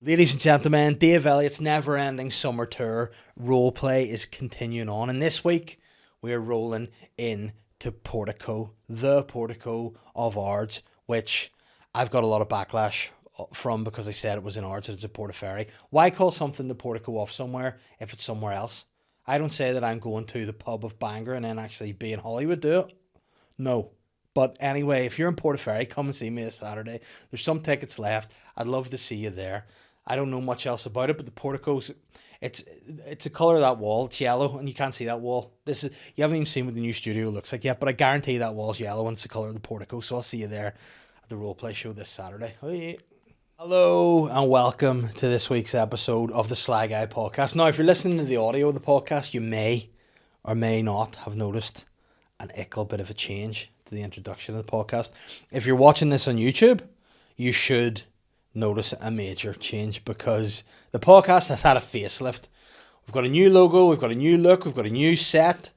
Ladies and gentlemen, Dave Elliott's never-ending summer tour roleplay is continuing on, and this week we are rolling into Portico, the Portico of Ards, which I've got a lot of backlash from because I said it was in Ards and it's a Portaferry. Why call something the Portico of somewhere if it's somewhere else? I don't say that I'm going to the pub of Bangor and then actually be in Hollywood, do it? No. But anyway, if you're in Portaferry, come and see me this Saturday. There's some tickets left. I'd love to see you there. I don't know much else about it, but the Portico's, it's the colour of that wall. It's yellow, and you can't see that wall. You haven't even seen what the new studio looks like yet, but I guarantee that wall's yellow, and it's the colour of the Portico. So I'll see you there at the roleplay show this Saturday. Hello, and welcome to this week's episode of the Sly Guy podcast. Now, if you're listening to the audio of the podcast, you may or may not have noticed an ickle bit of a change to the introduction of the podcast. If you're watching this on YouTube, you should notice a major change because the podcast has had a facelift. We've got a new logo, we've got a new look, we've got a new set.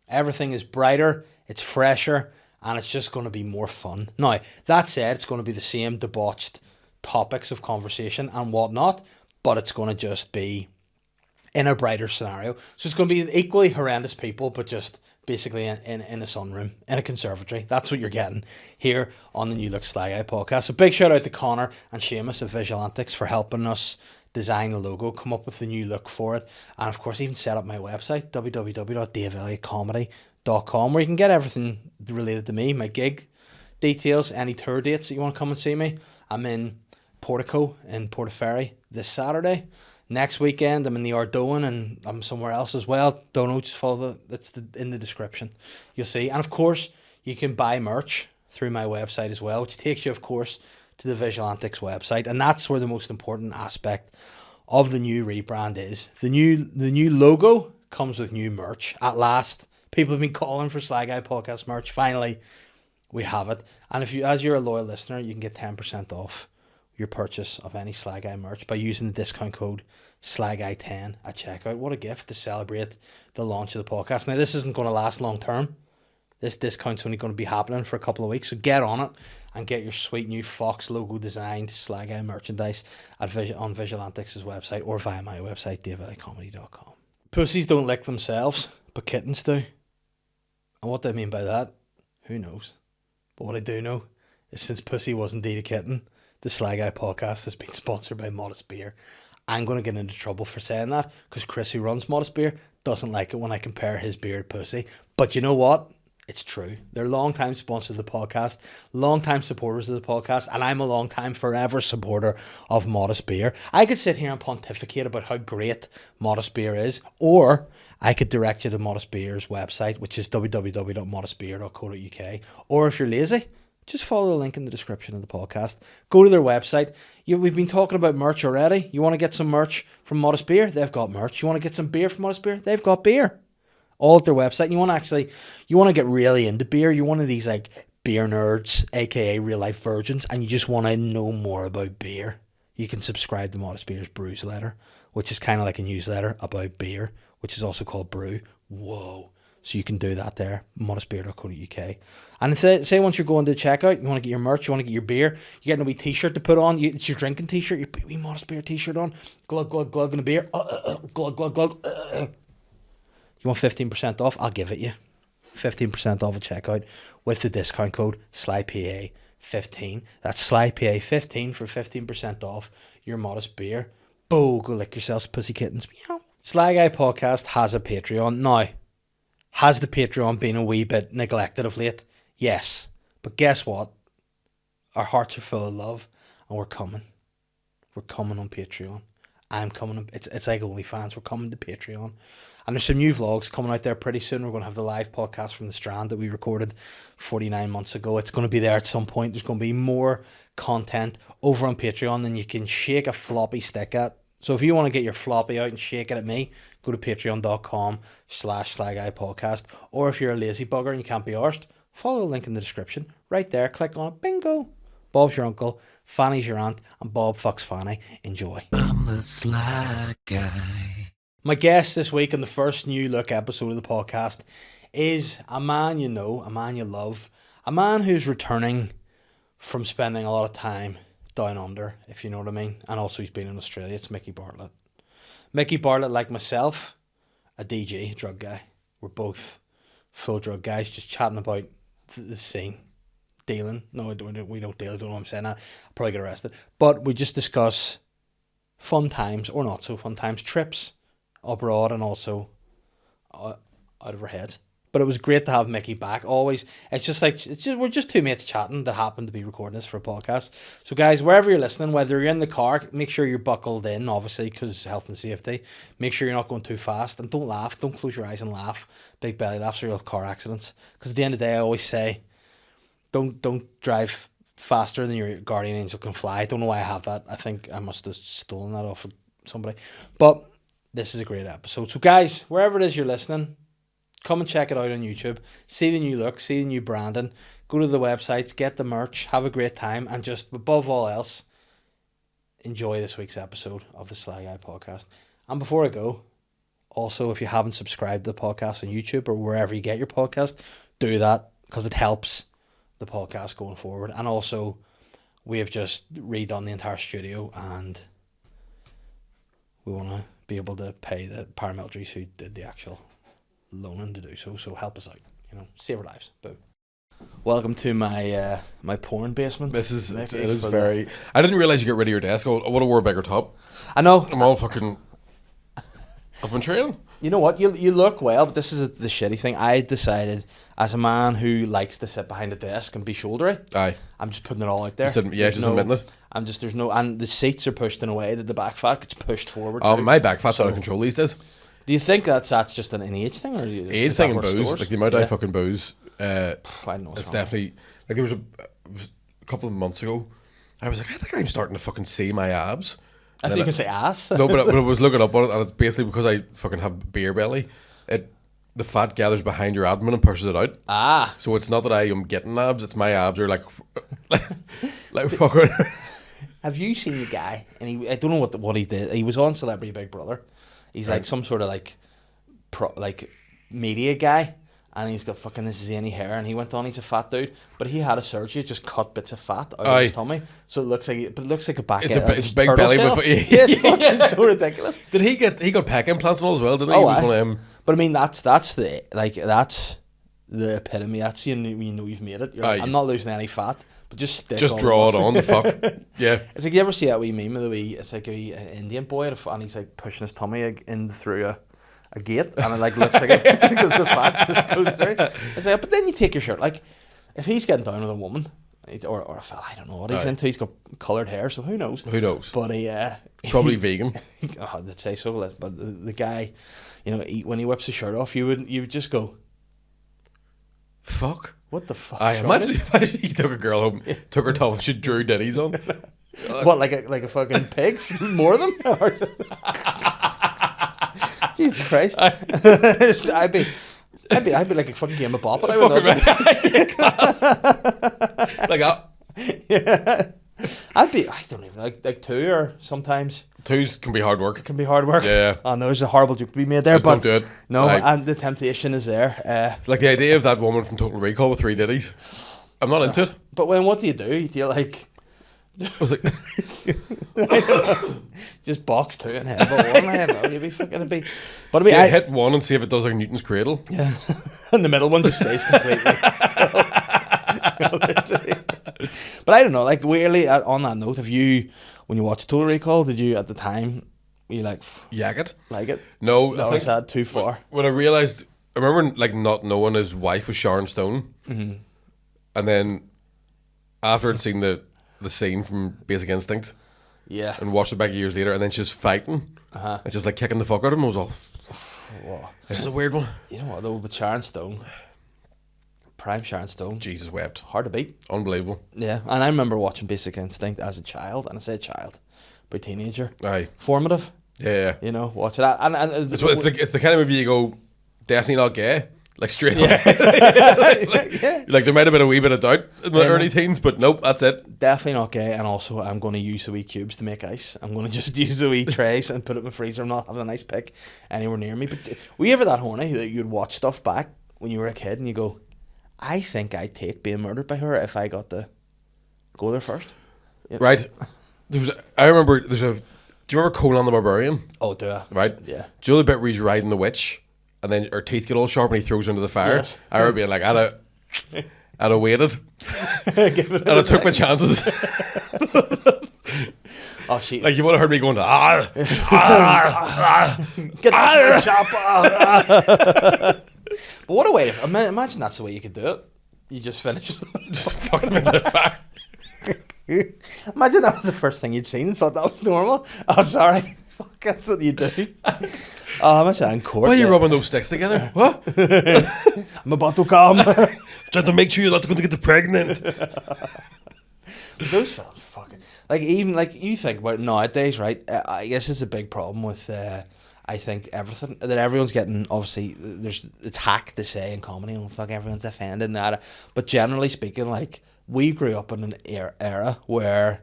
Everything is brighter, it's fresher, and it's just going to be more fun. Now, that said, it's going to be the same debauched topics of conversation and whatnot, but it's going to just be in a brighter scenario. So it's going to be equally horrendous people, but just basically in a sunroom, in a conservatory. That's what you're getting here on the New Look Sly Guy podcast. So big shout out to Connor and Seamus of Visual Antics for helping us design the logo, come up with the new look for it, and of course even set up my website, www.daveelliottcomedy.com, where you can get everything related to me, my gig details, any tour dates that you want to come and see me. I'm in Portico in Portaferry this Saturday. Next weekend, I'm in the Ardoin and I'm somewhere else as well. Don't know, just follow in the description. You'll see. And of course, you can buy merch through my website as well, which takes you, of course, to the Visual Antics website. And that's where the most important aspect of the new rebrand is. The new logo comes with new merch. At last, people have been calling for Sly Guy podcast merch. Finally, we have it. And if you, as you're a loyal listener, you can get 10% off your purchase of any Sly Guy merch by using the discount code SlyGuy10 at checkout. What a gift to celebrate the launch of the podcast. Now, this isn't going to last long term. This discount's only going to be happening for a couple of weeks, so get on it and get your sweet new Fox logo designed Sly Guy merchandise on Visual Antics' website or via my website, debauchery.com. Pussies don't lick themselves, but kittens do. And what do I mean by that? Who knows? But what I do know is since Pussy was indeed a kitten, the Sly Guy podcast has been sponsored by Modest Beer. I'm going to get into trouble for saying that because Chris, who runs Modest Beer, doesn't like it when I compare his beer to Pussy. But you know what? It's true. They're long-time sponsors of the podcast, long-time supporters of the podcast, and I'm a long-time forever supporter of Modest Beer. I could sit here and pontificate about how great Modest Beer is, or I could direct you to Modest Beer's website, which is www.modestbeer.co.uk. Or if you're lazy, just follow the link in the description of the podcast. Go to their website. We've been talking about merch already. You want to get some merch from Modest Beer? They've got merch. You want to get some beer from Modest Beer? They've got beer. All at their website. You want to get really into beer. You're one of these like beer nerds, aka real life virgins, and you just want to know more about beer. You can subscribe to Modest Beer's Brews Letter, which is kind of like a newsletter about beer, which is also called Brew. Whoa. So you can do that there, modestbeer.co.uk. And say once you're going to checkout, you want to get your merch, you want to get your beer, you get a wee t-shirt to put on, it's your drinking t-shirt, you put a wee Modest Beer t-shirt on, glug, glug, glug in a beer, glug, glug, glug. You want 15% off? I'll give it you. 15% off at checkout with the discount code SLYPA15. That's SLYPA15 for 15% off your Modest Beer. Boo, go lick yourselves, pussy kittens. Meow. Sly Guy Podcast has a Patreon. Now, has the Patreon been a wee bit neglected of late? Yes. But guess what? Our hearts are full of love and we're coming. We're coming on Patreon. I'm coming. It's like OnlyFans. We're coming to Patreon. And there's some new vlogs coming out there pretty soon. We're going to have the live podcast from the Strand that we recorded 49 months ago. It's going to be there at some point. There's going to be more content over on Patreon than you can shake a floppy stick at. So if you want to get your floppy out and shake it at me, go to patreon.com/slyguypodcast. Or if you're a lazy bugger and you can't be arsed, follow the link in the description. Right there, click on it. Bingo. Bob's your uncle, Fanny's your aunt, and Bob fucks Fanny. Enjoy. I'm the Sly Guy. My guest this week on the first New Look episode of the podcast is a man you know, a man you love, a man who's returning from spending a lot of time down under, if you know what I mean. And also he's been in Australia. It's Micky Bartlett. Micky Bartlett, like myself, a DG, a drug guy. We're both full drug guys, just chatting about the scene. Dealing. No, we don't deal. I don't know what I'm saying. I'll probably get arrested. But we just discuss fun times, or not so fun times, trips abroad, and also out of our heads. But it was great to have Micky back. Always, we're just two mates chatting that happen to be recording this for a podcast. So guys, wherever you're listening, whether you're in the car, make sure you're buckled in, obviously, because health and safety. Make sure you're not going too fast, and don't laugh. Don't close your eyes and laugh. Big belly laughs, or you'll have car accidents. Because at the end of the day, I always say, don't drive faster than your guardian angel can fly. I don't know why I have that. I think I must have stolen that off of somebody. But this is a great episode. So guys, wherever it is you're listening, come and check it out on YouTube. See the new look, see the new branding. Go to the websites, get the merch, have a great time, and just above all else, enjoy this week's episode of the SLY Guy podcast. And before I go, also, if you haven't subscribed to the podcast on YouTube or wherever you get your podcast, do that, because it helps the podcast going forward. And also, we have just redone the entire studio, and we want to be able to pay the paramilitaries who did the actual loaning to do so. So help us out, save our lives. Boom. Welcome to my my porn basement. This is it is very. I didn't realize you get rid of your desk. I would have wore a bigger top. I know. I'm all fucking. I've been training. You know what? You look well, but this is the shitty thing. I decided, as a man who likes to sit behind a desk and be shouldery, Aye. I'm just putting it all out there. Just admitting it. And the seats are pushed in a way that the back fat gets pushed forward. Oh, my back fat's out of control these days. Do you think that's just an age thing, or age thing and booze? Stores? Like the amount I fucking booze. I don't know. It's definitely like there was a couple of months ago. I was like, I think I'm starting to fucking see my abs. I think you can say ass. No, but I was looking up on it, and it's basically because I fucking have beer belly. The fat gathers behind your abdomen and pushes it out. Ah. So it's not that I am getting abs; it's my abs are like fucking. Have you seen the guy? And I don't know what he did. He was on Celebrity Big Brother. He's like some sort of like media guy, and he's got fucking this zany hair, and he went on. He's a fat dude, but he had a surgery, just cut bits of fat out of his tummy, so it looks like a back. It's a big belly, but it's fucking so ridiculous. Did he got pec implants and all as well? Didn't he? Oh, he was one of them. But I mean, that's the epitome. That's you know you've made it. I'm not losing any fat. Just draw it on the fuck. Yeah. It's like, you ever see that wee meme of it's like a Indian boy and he's like pushing his tummy in through a gate, and it like looks like it because the fat just goes through. It's like, but then you take your shirt, like if he's getting down with a woman or a fella, I don't know what he's into. He's got coloured hair, so who knows? But probably vegan. I'd say so. But the guy, when he whips his shirt off, you would just go, fuck. What the fuck? I imagine he took a girl home, took her top, and she drew ditties on. What, like a fucking pig? More than? Jesus Christ! I'd be like a fucking game of bop, but I would like that. Yeah. I don't even like two, or sometimes twos can be hard work. It can be hard work. Yeah. I know there's a horrible joke to be made there, but don't do it. No, and the temptation is there. Like the idea of that woman from Total Recall with 3 ditties. I'm not into it. But what do? Do you like? Just box 2 and head one. I don't know. You'd be fucking be. But I mean, hit 1 and see if it does like Newton's cradle. Yeah. And the middle one just stays completely still. But I don't know, like, weirdly, on that note, when you watched Total Recall, did you at the time, you like it? Like it? No, I think that too far. When I realised, I remember like not knowing his wife was Sharon Stone, and then after I'd seen the scene from Basic Instinct, and watched it back years later, and then she's fighting, and just like kicking the fuck out of him, I was all, this is a weird one. You know what though, with Sharon Stone. Prime Sharon Stone. Jesus wept. Hard to beat. Unbelievable. Yeah, and I remember watching Basic Instinct as a child, and I say child, but teenager. Aye. Formative. Yeah. Watch it. And it's the kind of movie you go, definitely not gay. Like straight away. Like there might have been a wee bit of doubt in my early teens, but nope, that's it. Definitely not gay. And also, I'm going to use the wee cubes to make ice. I'm going to just use the wee trays and put it in my freezer. I'm not having a nice pick anywhere near me. But were you ever that horny that you'd watch stuff back when you were a kid and you go, I think I'd take being murdered by her if I got to go there first? right? I remember do you remember Conan the Barbarian? Oh, do I? Right? Yeah. Do you know the bit where he's riding the witch and then her teeth get all sharp and he throws her into the fire? Yes. I remember being like, I'd have waited. And I took my chances. Oh, shit. Like, you would have heard me going, Get the chopper. But what a way to... Imagine that's the way you could do it. You just finish. just fuck them into the fire. Imagine that was the first thing you'd seen and thought that was normal. Oh, sorry. Fuck, that's what you do. Oh, I'm in court. Why are you rubbing those sticks together? What? I'm about to come. Trying to make sure you're not going to get pregnant. Those films, fucking... Like, even, like, you think about it nowadays, right? I guess it's a big problem with... I think everything that everyone's getting, obviously, it's hack to say in comedy, oh fuck, everyone's offended and that. But generally speaking, like, we grew up in an era where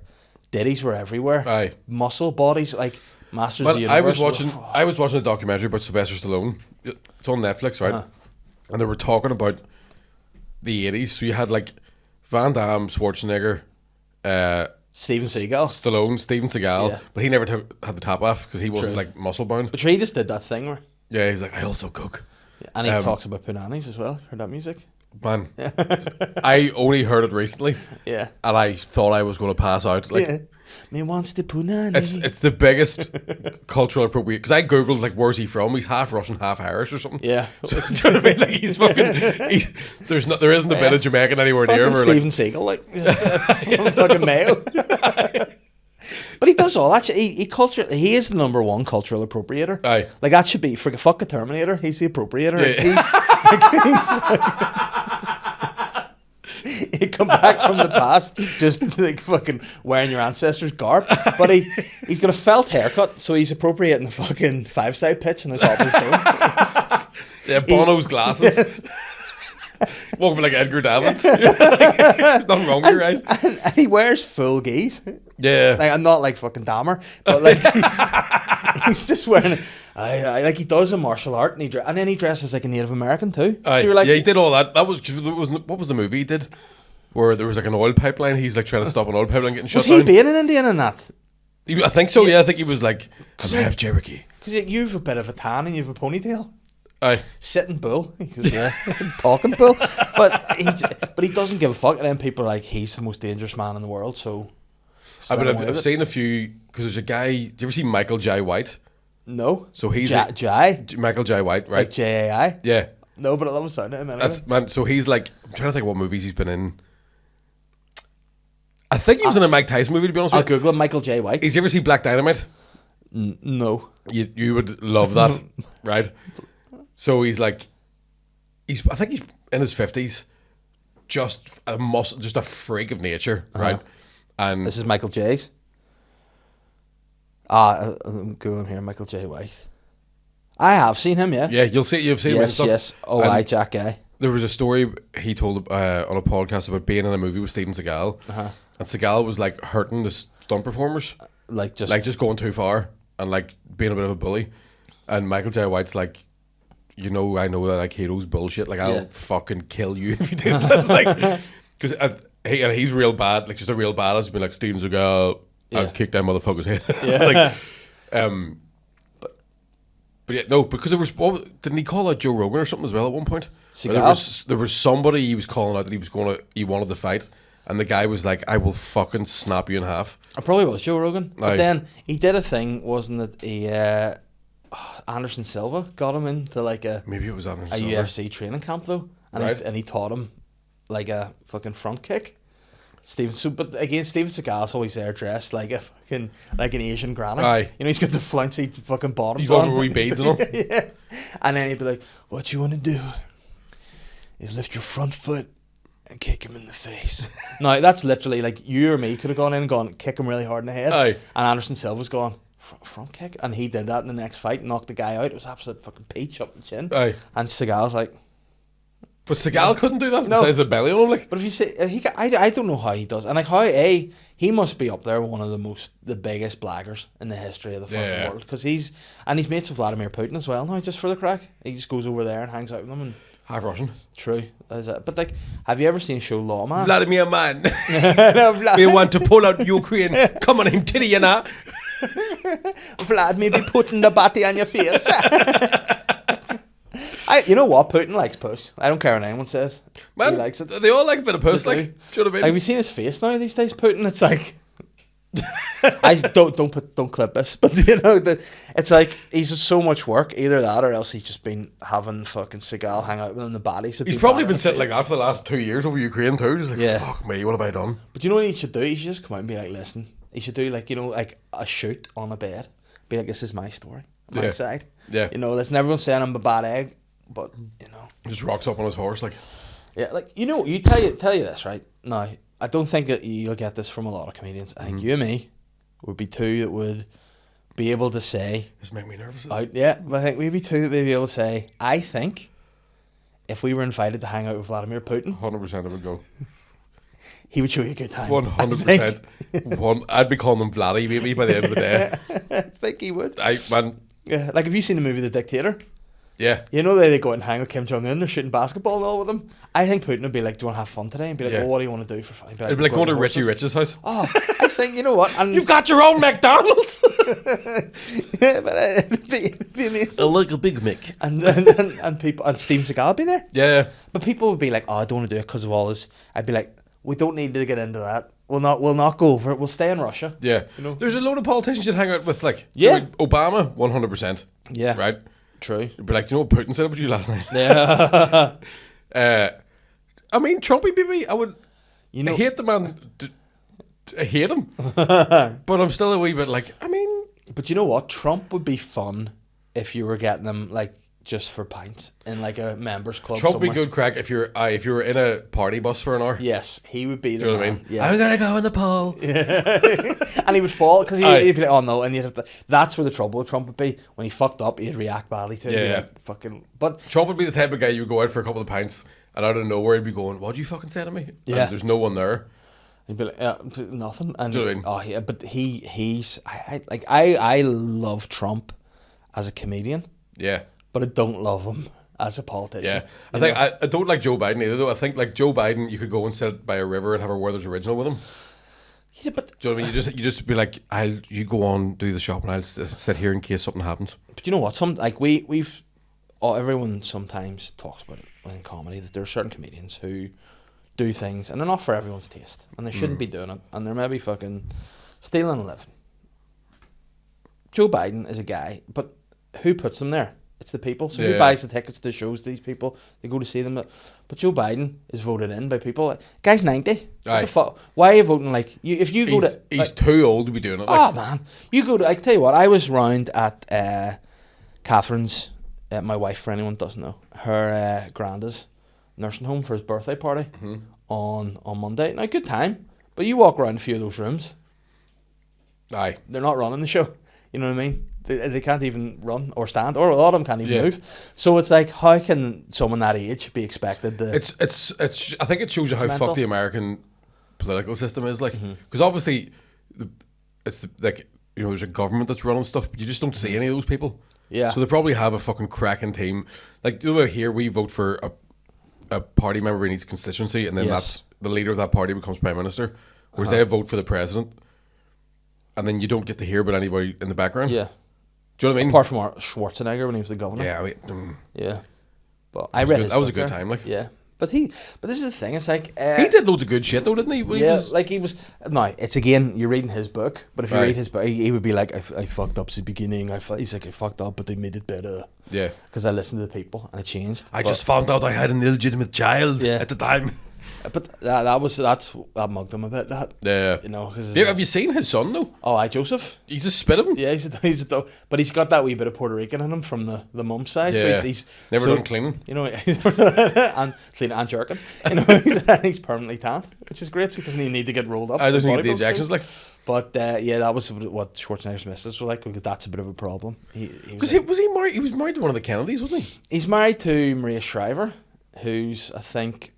ditties were everywhere. Aye. Muscle bodies, like Masters of the Universe. I was watching a documentary about Sylvester Stallone. It's on Netflix, right? Uh-huh. And they were talking about the 80s. So you had like Van Damme, Schwarzenegger, Steven Seagal. Stallone, Steven Seagal, yeah. But he never had the top off because he wasn't like muscle bound. But he just did that thing where... Yeah, he's like, I also cook. Yeah, and he talks about punani's as well. Heard that music? Man, I only heard it recently. Yeah. And I thought I was going to pass out. Like, yeah. Me wants the punani. It's the biggest cultural appropriate. Because I googled like, where's he from? He's half Russian, half Irish or something. Yeah. So, do you know what I mean? Like he's fucking. There isn't a bit of Jamaican anywhere near him. Steven Seagal, like fucking Mayo. But he does all that. He is the number one cultural appropriator. Aye. Like that should be fuck the Terminator. He's the appropriator. Yeah. He come back from the past just like fucking wearing your ancestors' garb, but he's got a felt haircut, so he's appropriating the fucking 5-side pitch on the top of his dome. Yeah, Bono's glasses. Yeah. Walking like Edgar Davids. Like, nothing wrong with your eyes. And he wears full geese. Yeah, like I'm not like fucking Dahmer, but like he's just wearing. I like he does a martial art and then he dresses like a Native American too. So you're like, yeah, he did all that. That was what was the movie he did where there was like an oil pipeline. He's like trying to stop an oil pipeline getting shut down. Was he being an Indian in that? I think so. Yeah, I think he was like, I'm half Cherokee. Because you've a bit of a tan and you've a ponytail. Aye. Sitting bull. He goes, yeah. Talking bull. But he doesn't give a fuck. And then people are like, he's the most dangerous man in the world. So I've seen a few, because there's a guy, do you ever see Michael J. White? No. So he's Michael J. White, right? Like J-A-I? Yeah. No, but I love the sound of him anyway. Man, so he's like, I'm trying to think what movies he's been in. I think he was in a Mike Tyson movie, to be honest with you. I'll Google him, Michael J. White. Has you ever seen Black Dynamite? No. You would love that, right? So he's like, I think he's in his 50s, just a freak of nature, right? And this is Michael J's. I'm Googling here, Michael J. White. I have seen him, yeah. Yeah, you've seen him and stuff. Yes, I Jack Guy. There was a story he told on a podcast about being in a movie with Steven Seagal, and Seagal was like hurting the stunt performers, like just going too far and like being a bit of a bully, and Michael J. White's like, I know that like heroes bullshit, like I'll fucking kill you if you do that, like, because he's real bad, like just a real badass, being like Steven Seagal, I'll kick that motherfucker's head, like, but yeah, no, because didn't he call out Joe Rogan or something as well at one point? There was somebody he was calling out that he wanted to fight, and the guy was like, I will fucking snap you in half. It probably was Joe Rogan. But then he did a thing, wasn't it? Anderson Silva got him into like maybe it was Anderson Silva. UFC training camp though, and he taught him like a fucking front kick. But again, Steven Seagal's always there dressed like an Asian granny. Aye. You know, he's got the flouncy fucking bottoms on. He's got wee beads on him. Yeah. And then he'd be like, what you want to do is lift your front foot and kick him in the face. Now, that's literally like you or me could have gone in and gone, kick him really hard in the head. Aye. And Anderson Silva's gone, front kick. And he did that in the next fight, knocked the guy out. It was absolute fucking peach up the chin. Aye. And Seagal's like, But Seagal couldn't do that. No. Besides the belly on him, like. But if you say I don't know how he does, and like how he must be up there one of the biggest blaggers in the history of the fucking world, because he's mates with Vladimir Putin as well now, just for the crack. He just goes over there and hangs out with them and Half Russian. True, but like, have you ever seen the show Lawman? Vladimir man, we want to pull out Ukraine. Come on, him titty, you know. Vlad, maybe putting the body on your face. You know what? Putin likes puss. I don't care what anyone says. Man, he likes it. They all like a bit of puss, like. Do you know what I mean? Have you seen his face now these days, Putin? It's like, I don't clip this, but you know, it's like he's just so much work. Either that, or else he's just been having fucking Seagal hang out with him in the bodies. He's probably been sitting like that for the last 2 years over Ukraine too. Just like, fuck me, what have I done? But you know what he should do? He should just come out and be like, listen. He should do like, you know, like a shoot on a bed. Be like, this is my story, my side. Yeah. You know, listen, everyone's saying I'm a bad egg, but you know, just rocks up on his horse, like. Yeah, like, you know, tell you this right now. I don't think that you'll get this from a lot of comedians. I think you and me would be two that would be able to say. This make me nervous. Yeah, but I think we'd be two that would be able to say. I think if we were invited to hang out with Vladimir Putin, 100% I would go. He would show you a good time. 100%. I'd be calling him Vladdy maybe by the end of the day. I think he would. Yeah, like, have you seen the movie The Dictator? Yeah. You know they go out and hang with Kim Jong-un, they're shooting basketball and all with him. I think Putin would be like, do you want to have fun today? And be like, well, what do you want to do for fun? It'd be like going to Richie Rich's house. Oh, I think, you know what? And you've got your own McDonald's! Yeah, but it'd be amazing. Like a Big Mick. And people, and Steven Seagal would be there. Yeah. But people would be like, oh, I don't want to do it because of all this. I'd be like, we don't need to get into that. We'll not go over it. We'll stay in Russia. Yeah. You know? There's a load of politicians you'd hang out with, like. Yeah. Obama, 100%. Yeah. Right? True. You'd be like, do you know what Putin said about you last night? Yeah. I mean, Trumpy, baby, I would. You know, I hate the man. I hate him. But I'm still a wee bit like, I mean. But you know what? Trump would be fun if you were getting them, like, just for pints in like a members club. Trump would be good crack if you were in a party bus for an hour. Yes, he would be the man. What I mean? Yeah. I'm gonna go in the pool. Yeah. And he would fall because he'd be like, oh no, and you'd have to. That's where the trouble with Trump would be. When he fucked up, he'd react badly to it. Yeah. Like, fucking. But Trump would be the type of guy you would go out for a couple of pints and out of nowhere he'd be going, "What'd you fucking say to me?" Yeah. And there's no one there. He'd be like, nothing. And do you know what I mean? Oh yeah, but I love Trump as a comedian. Yeah. But I don't love him as a politician. Yeah, I don't like Joe Biden either, though. I think like Joe Biden, you could go and sit by a river and have a Werther's Original with him. Yeah, but do you know what I mean? You just be like, you go on, do the shop, and I'll sit here in case something happens. But you know what? Everyone sometimes talks about it in comedy that there are certain comedians who do things and they're not for everyone's taste and they shouldn't be doing it and they're maybe fucking stealing a living. Joe Biden is a guy, but who puts them there? It's the people. So who buys the tickets to shows? These people, they go to see them. But Joe Biden is voted in by people. Guy's 90. What the fuck? Why are you voting like you? If you go to, he's too old to be doing it. Oh man, you go to. I tell you what, I was round at Catherine's, my wife. For anyone who doesn't know, her granddad's nursing home for his birthday party on Monday. Now, good time, but you walk around a few of those rooms. Aye, they're not running the show. You know what I mean? They can't even run or stand, or a lot of them can't even move. So it's like, how can someone that age be expected to? It's. I think it shows you how fucked the American political system is, like, because obviously, there's a government that's running stuff, but you just don't see any of those people. Yeah. So they probably have a fucking cracking team. Like, do we here we vote for a party member in each constituency, and then that's the leader of that party becomes prime minister, whereas they vote for the president, and then you don't get to hear about anybody in the background. Yeah. Do you know what I mean? Apart from Schwarzenegger when he was the governor. Yeah, yeah. But I read that was a good time, like. Yeah. But this is the thing, it's like he did loads of good shit though, didn't he? It's again, you're reading his book, but if you read his book, he would be like, I fucked up since the beginning, he's like, I fucked up, but they made it better. Yeah. Because I listened to the people and it changed. I just found out I had an illegitimate child at the time. But that mugged him a bit. You know, have you seen his son though? Oh, Joseph. He's a spit of him. Yeah, but he's got that wee bit of Puerto Rican in him from the mum's side. Yeah. So he's never done cleaning. You know, and cleaning and jerking. You know, he's permanently tanned, which is great. So he doesn't even need to get rolled up. I doesn't get the injections like. But that was what Schwarzenegger's missus were like, because that's a bit of a problem. Because was he married? He was married to one of the Kennedys, wasn't he? He's married to Maria Shriver. who's, I think,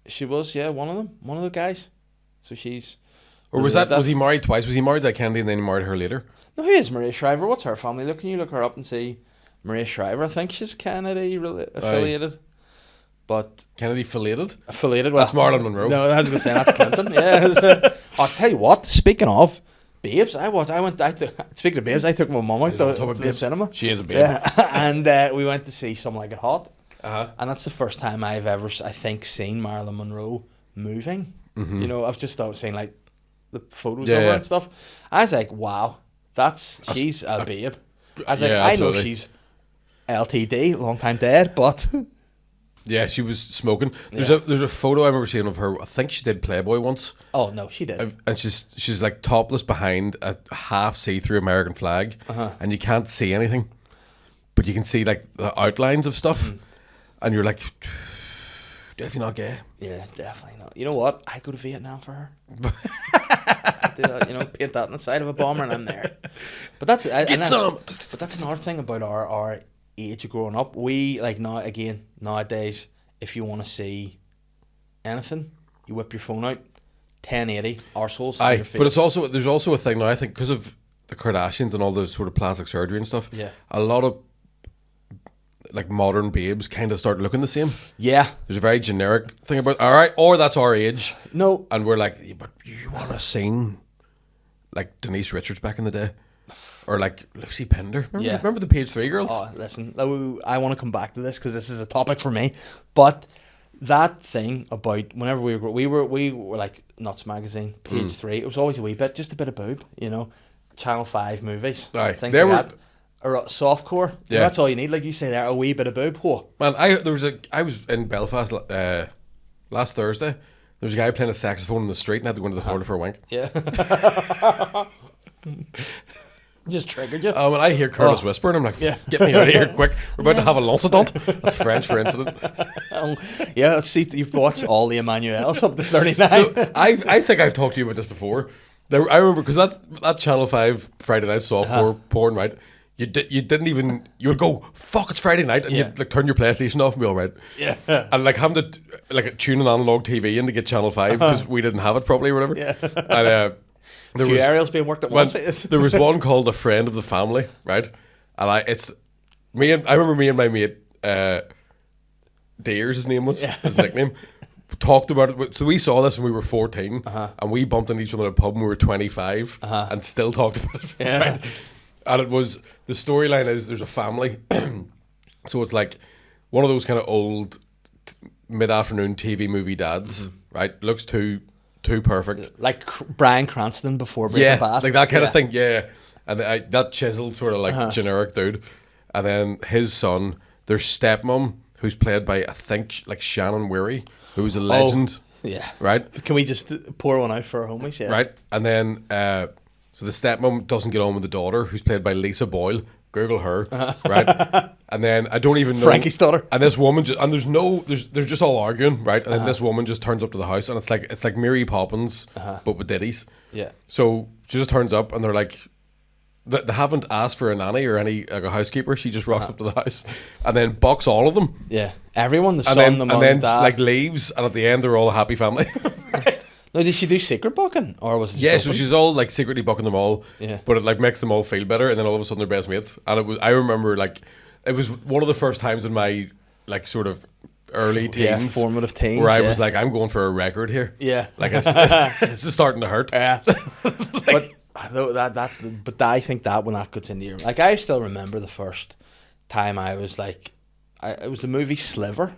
she was, one of the guys. So she's... Or was he married twice? Was he married to Kennedy and then he married her later? No, who is Maria Shriver? What's her family? Can you look her up and see Maria Shriver? I think she's Kennedy affiliated. But Kennedy affiliated? Well, that's Marilyn Monroe. No, I was going to say that's Clinton. Yeah. I'll tell you what, speaking of babes, speaking of babes, I took my mum out to the cinema. She is a babe. Yeah. And we went to see Something Like It Hot. Uh-huh. And that's the first time I've ever, I think, seen Marilyn Monroe moving. Mm-hmm. You know, I've just seen like the photos of her and stuff. I was like, wow, she's a babe. I was like, I know she's LTD, long time dead, but... Yeah, she was smoking. There's a photo I remember seeing of her. I think she did Playboy once. Oh no, she did. And she's like topless behind a half see-through American flag, and you can't see anything, but you can see like the outlines of stuff, and you're like, definitely not gay. Yeah, definitely not. You know what? I go to Vietnam for her. Do that, paint that on the side of a bomber, and I'm there. But that's But that's another thing about our age of growing up. We nowadays, if you want to see anything, you whip your phone out, 1080 arseholes on your face. But there's also a thing now, I think, because of the Kardashians and all the sort of plastic surgery and stuff. Yeah, a lot of like modern babes kind of start looking the same. Yeah, there's a very generic thing about or that's our age. No, and we're like, but you want to sing like Denise Richards back in the day? Or like Lucy Pender. Remember the Page 3 girls? Oh, listen, I want to come back to this because this is a topic for me. But that thing about whenever we were like Nuts Magazine, Page 3, it was always just a bit of boob, Channel 5 movies, things like that. Or softcore. Yeah. That's all you need. Like you say there, a wee bit of boob. Whoa. Man, I was in Belfast last Thursday. There was a guy playing a saxophone in the street and I had to go into the toilet for a wank. Yeah. Just triggered you. When I hear Curtis whisper, and I'm like, get me out of here quick. We're about to have a lancedont. That's French for incident. See, you've watched all the Emmanuels up to 39. So I think I've talked to you about this before. I remember, because that Channel 5 Friday night softcore porn, right? You didn't even, you would go, fuck, it's Friday night, and you'd like turn your PlayStation off and be all right. Yeah. And like having to like tune an analog TV in to get Channel 5 because we didn't have it properly or whatever. Yeah. And there was aerials being worked at once. There was one called A Friend of the Family, right? And I remember me and my mate, Deers, his name was, his nickname, talked about it. So we saw this when we were 14, and we bumped into each other in a pub when we were 25, and still talked about it. Yeah. Right? And it was, the storyline is there's a family, so it's like one of those kind of old mid-afternoon TV movie dads, right? Looks too perfect, like Bryan Cranston before Breaking Bad, like that kind of thing. And that chiseled sort of like generic dude. And then his son, their stepmom, who's played by I think like Shannon Weary, who's a legend. Right. Can we just pour one out for our homies? Yeah. Right. And then so the stepmom doesn't get on with the daughter, who's played by Lisa Boyle. Google her, right? And then I don't even know Frankie's daughter. And this woman they're just all arguing, right? And then this woman just turns up to the house, and it's like Mary Poppins, but with ditties. Yeah. So she just turns up, and they're like, they haven't asked for a nanny or any like a housekeeper. She just rocks up to the house, and then bucks all of them. Yeah. Everyone, the son, the mum, and dad, like leaves, and at the end they're all a happy family. Right? No, did she do secret bucking, or was it? So she's all like secretly bucking them all. Yeah. But it like makes them all feel better, and then all of a sudden they're best mates. And I remember like it was one of the first times in my like sort of early teens, formative teens, where I was like, I'm going for a record here. Yeah. Like it's just starting to hurt. Yeah. But I think that when that gets into your, like, I still remember the first time I was like, it was the movie Sliver,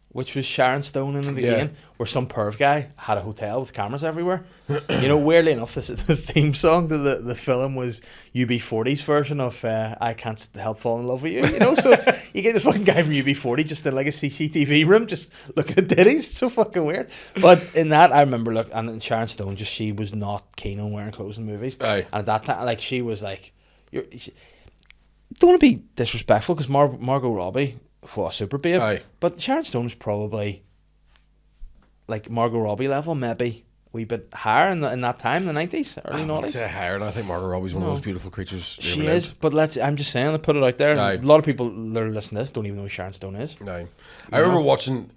which was Sharon Stone in it again, where some perv guy had a hotel with cameras everywhere. Weirdly enough, the theme song to the film was UB40's version of I Can't Help Falling in Love With You. So you get the fucking guy from UB40 just in like a CCTV room just looking at ditties. It's so fucking weird. But in that, I remember, and Sharon Stone, she was not keen on wearing clothes in movies. Aye. And at that time, like, she was like, don't want to be disrespectful, because Margot Robbie, a super babe. Aye. But Sharon Stone is probably like Margot Robbie level, maybe a wee bit higher in that time, the 90s, early 90s. I'd say higher, and I think Margot Robbie's one of those beautiful creatures. She is, but I'm just saying, I put it out there. A lot of people that are listening to this don't even know who Sharon Stone is. No. I remember watching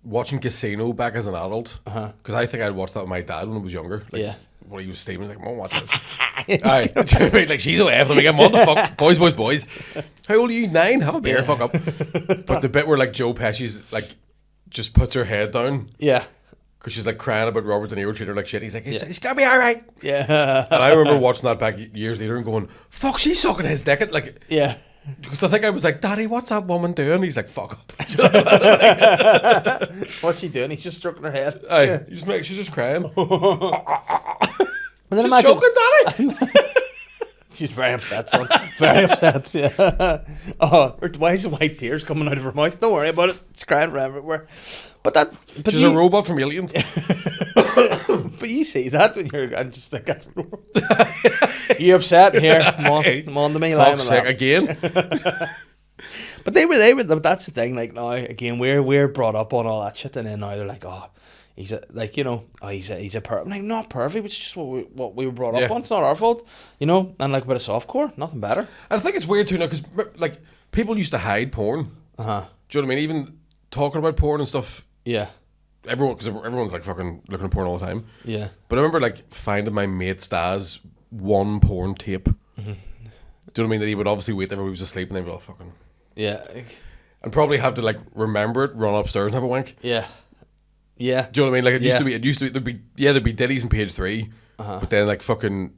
watching Casino back as an adult. Because I think I'd watched that with my dad when I was younger. Like, Yeah. when he was sleeping, I was like, Mom, watch this. Aye. Like, she's away from me. I'm on the fuck. Boys. How old are you? 9? Have a beer, fuck up. But the bit where, like, Joe Pesci's, like, just puts her head down. Yeah. Because she's, like, crying about Robert De Niro treating her like shit. He's like, it's gonna be alright. Yeah. And I remember watching that back years later and going, fuck, she's sucking his dick. Like, yeah. Because I think I was like, Daddy, what's that woman doing? He's like, fuck up. What's she doing? He's just stroking her head. Aye, she's just crying. And then she's choking, Daddy. She's very upset, son. Very upset. Yeah. Oh, why is the white tears coming out of her mouth? Don't worry about it. It's crying from everywhere. But she's a robot from Aliens. But you see that when you're, and just think that's normal. You upset? Here, come on to me. Fuck's sake, again. But they were. That's the thing. Like now, again, we're brought up on all that shit, and then now they're like, oh, he's a perv. I'm like, not perfect. It's just what we were brought up on. It's not our fault, And like a bit of softcore, nothing better. I think it's weird too now because like people used to hide porn. Do you know what I mean? Even talking about porn and stuff. Yeah. Everyone's like fucking looking at porn all the time. Yeah. But I remember like finding my mate's dad's one porn tape. Do you know what I mean? That he would obviously wait there when he was asleep and then be all fucking. Yeah. And probably have to like remember it, run upstairs and have a wank. Yeah. Yeah. Do you know what I mean? Like it used to be there'd be ditties in page 3. But then like fucking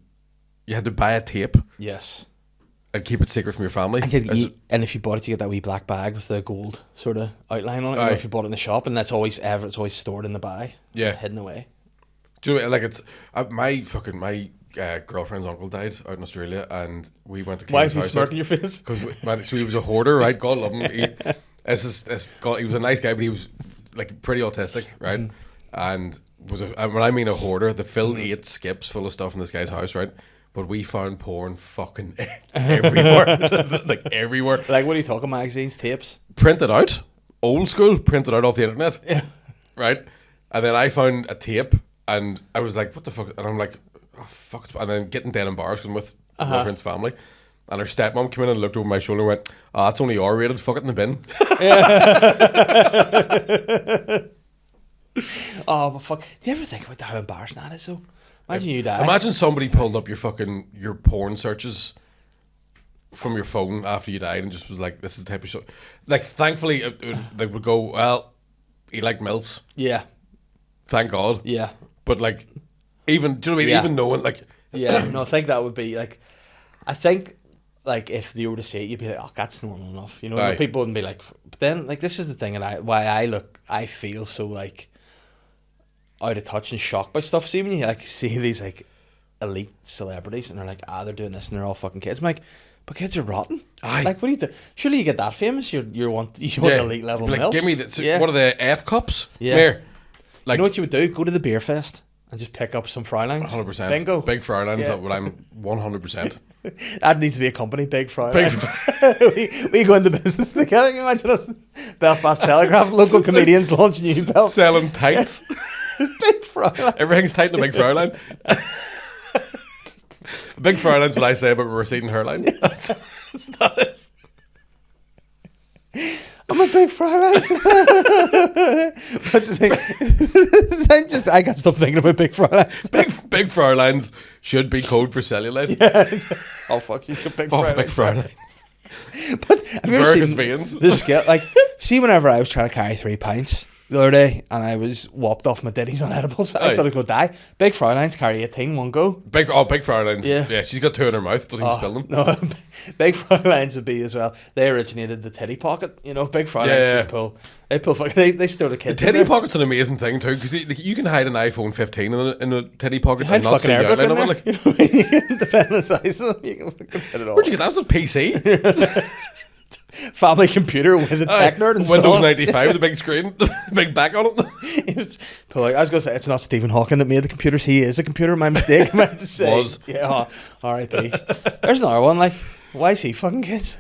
you had to buy a tape. Yes. And keep it secret from your family. And if you bought it, you get that wee black bag with the gold sort of outline on it. If you bought it in the shop, and it's always stored in the bag. Yeah. Hidden away. Do you know, like it's my girlfriend's uncle died out in Australia, and we went to clean his house. Why are you smirking your face? Because he was a hoarder, right? God love him. He was a nice guy, but he was like pretty autistic, right? And when I mean a hoarder, they filled 8 skips full of stuff in this guy's house, right? But we found porn fucking everywhere. Like everywhere. Like what are you talking, magazines, tapes? Printed out. Old school, printed out off the internet. Yeah. Right? And then I found a tape and I was like, what the fuck? And I'm like, oh fuck. And then getting dead embarrassed because I'm with my friend's family. And her stepmom came in and looked over my shoulder and went, oh, that's only R-rated, fuck it in the bin. Oh, but fuck. Do you ever think about how embarrassing that is though? Imagine you die. Imagine somebody pulled up your porn searches from your phone after you died and just was like, this is the type of show. Like, thankfully, they would go, well, he liked MILFs. Yeah. Thank God. Yeah. But, like, even, do you know what I mean? Even knowing, like... Yeah, no, I think that would be, like... I think, like, if you were to say it, you'd be like, oh, that's normal enough. People wouldn't be like... But then, like, this is the thing, and I feel so, like... out of touch and shocked by stuff. See when you like see these like elite celebrities and they're like, they're doing this and they're all fucking kids. I'm like, but kids are rotten. Aye. Like, what do you do? Surely you get that famous. You want elite level like, milfs. Give me what are the F cups? Yeah. Here. Like, you know what you would do? Go to the beer fest and just pick up some Fräuleins. 100%. Bingo. Big Fräuleins. Yeah. What I'm 100%. That needs to be a company. Big Fräuleins. we go into business together. Can you imagine us? Belfast Telegraph. Local comedians launching new Belfast. Selling tights. Big Fräulein. Everything's tight in a big Fräulein. Big Fräulein's what I say about receding hairline. That's not it. I'm a big Fräulein. But I can't stop thinking about big Fräuleins. Big Fräuleins should be code for cellulite. Yeah. Oh fuck, you've got big Fräulein. Big Fräulein. But have you ever seen veins? The scale? Like, see, whenever I was trying to carry 3 pints the other day and I was whopped off my ditties on edibles, I thought I'd go die. Big Fräuleins carry 18 one go. Big Fräuleins. Yeah, she's got 2 in her mouth. Doesn't even spill them. No, Big Fräuleins would be as well. They originated the titty pocket. Big Fräuleins they stole a kid. The titty pocket's an amazing thing too because you can hide an iPhone 15 in a titty pocket and not see the outline of it. Like, depending on the size of them, you can fucking fit it all. Where'd you get that? That's PC. Family computer with a tech nerd installed. Windows 95 with a big screen, the big back on it. I was going to say, it's not Stephen Hawking that made the computers. He is a computer. My mistake. I meant to say. Was. Yeah. R.I.P. There's another one. Like, why is he fucking kids?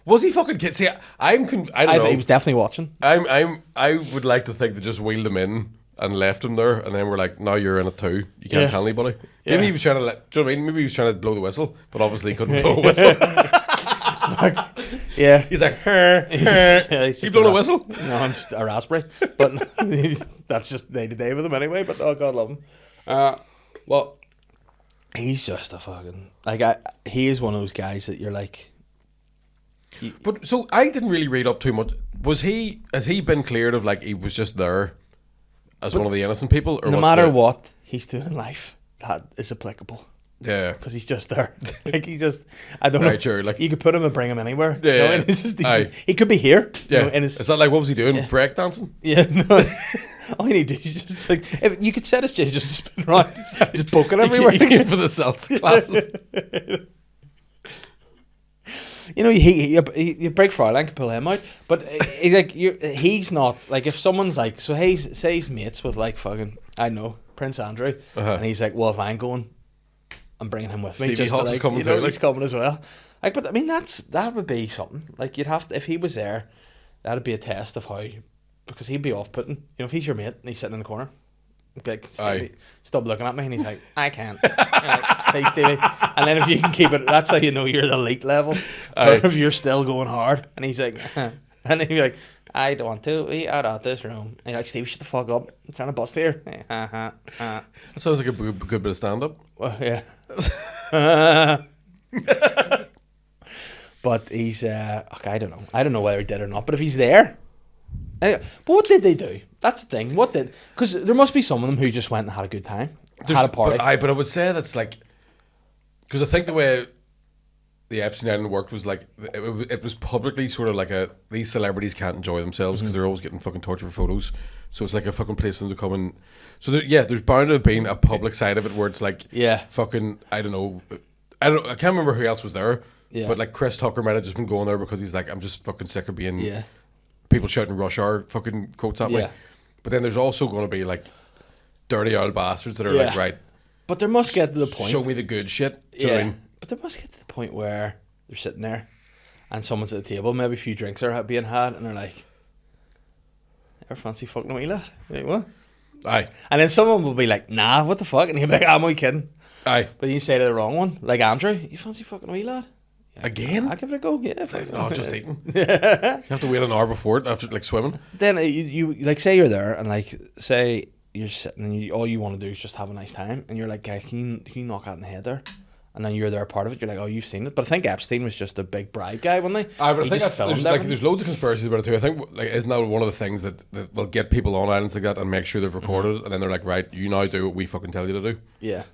Was he fucking kids? See, I don't know. He was definitely watching. I would like to think they just wheeled him in and left him there, and then we're like, now you're in it too. You can't tell anybody. Maybe he was trying to do you know what I mean? Maybe he was trying to blow the whistle, but obviously he couldn't blow a whistle. Yeah. He's like, you blown a whistle? No, I'm just a raspberry. But that's just day to day with him anyway. But oh God, love him. Well, he's just a fucking he is one of those guys that you're like. But so I didn't really read up too much. Has he been cleared of like he was just there as one of the innocent people? Or no matter what he's doing in life, that is applicable. Yeah, because he's just there. Like I don't know. Sure, like you could put him and bring him anywhere. Yeah, no, he could be here. Yeah, you know, is that like what was he doing? Yeah. Break dancing? Yeah, no. All you need to do is just like if you could set his chin, just spin around, just poking everywhere. You came for the salsa classes. You know, you break Fräulein can pull him out, but he's not like if someone's like so he's mates with like fucking I don't know Prince Andrew, and he's like, well, if I'm going, I'm bringing him with me. Stevie Hawks is coming too. He's coming as well. Like, but I mean, that would be something. Like, you'd have to if he was there, that'd be a test of how because he'd be off-putting. You know, if he's your mate and he's sitting in the corner, like, Stevie, stop looking at me, and he's like, I can't. Like, hey, Stevie. And then if you can keep it, that's how you know you're the elite level. Or if you're still going hard, and he's like, and then you're like, I don't want to eat out of this room. And you're like, Stevie, shut the fuck up. I'm trying to bust here. That sounds like a good bit of stand-up. Well, yeah. But he's, I don't know. I don't know whether he did or not. But if he's there, but what did they do? That's the thing. Because there must be some of them who just went and had a good time, had a party. But I would say that's like, because I think the way the Epstein Island worked was like it was publicly sort of like these celebrities can't enjoy themselves because they're always getting fucking tortured for photos. So it's like a fucking place for them to come and. So there's bound to have been a public side of it where it's like fucking I can't remember who else was there. Yeah. But like Chris Tucker might have just been going there because he's like I'm just fucking sick of being people shouting rush hour fucking quotes at me. But then there's also going to be like dirty old bastards that are like right. But there must get to the point. Show me the good shit. Do you know what I mean? But there must get to the point where they're sitting there and someone's at the table, maybe a few drinks are being had, and they're like, ever fancy fucking a wee lad? Like, what? Aye. And then someone will be like, nah, what the fuck? And he'll be like, I'm only kidding. Aye. But you say to the wrong one, like Andrew, you fancy fucking a wee lad? Yeah, again? I'll give it a go. Yeah. No, just eating. You have to wait an hour before it after like swimming. Then you like say you're there and like say you're sitting and all you want to do is just have a nice time and you're like, guys, can you knock out in the head there? And then you're there part of it. You're like, oh, you've seen it. But I think Epstein was just a big bribe guy, wasn't he? But I think there's loads of conspiracies about it too. I think like isn't that one of the things that they'll get people on islands like that and make sure they've recorded it, and then they're like, right, you now do what we fucking tell you to do. Yeah.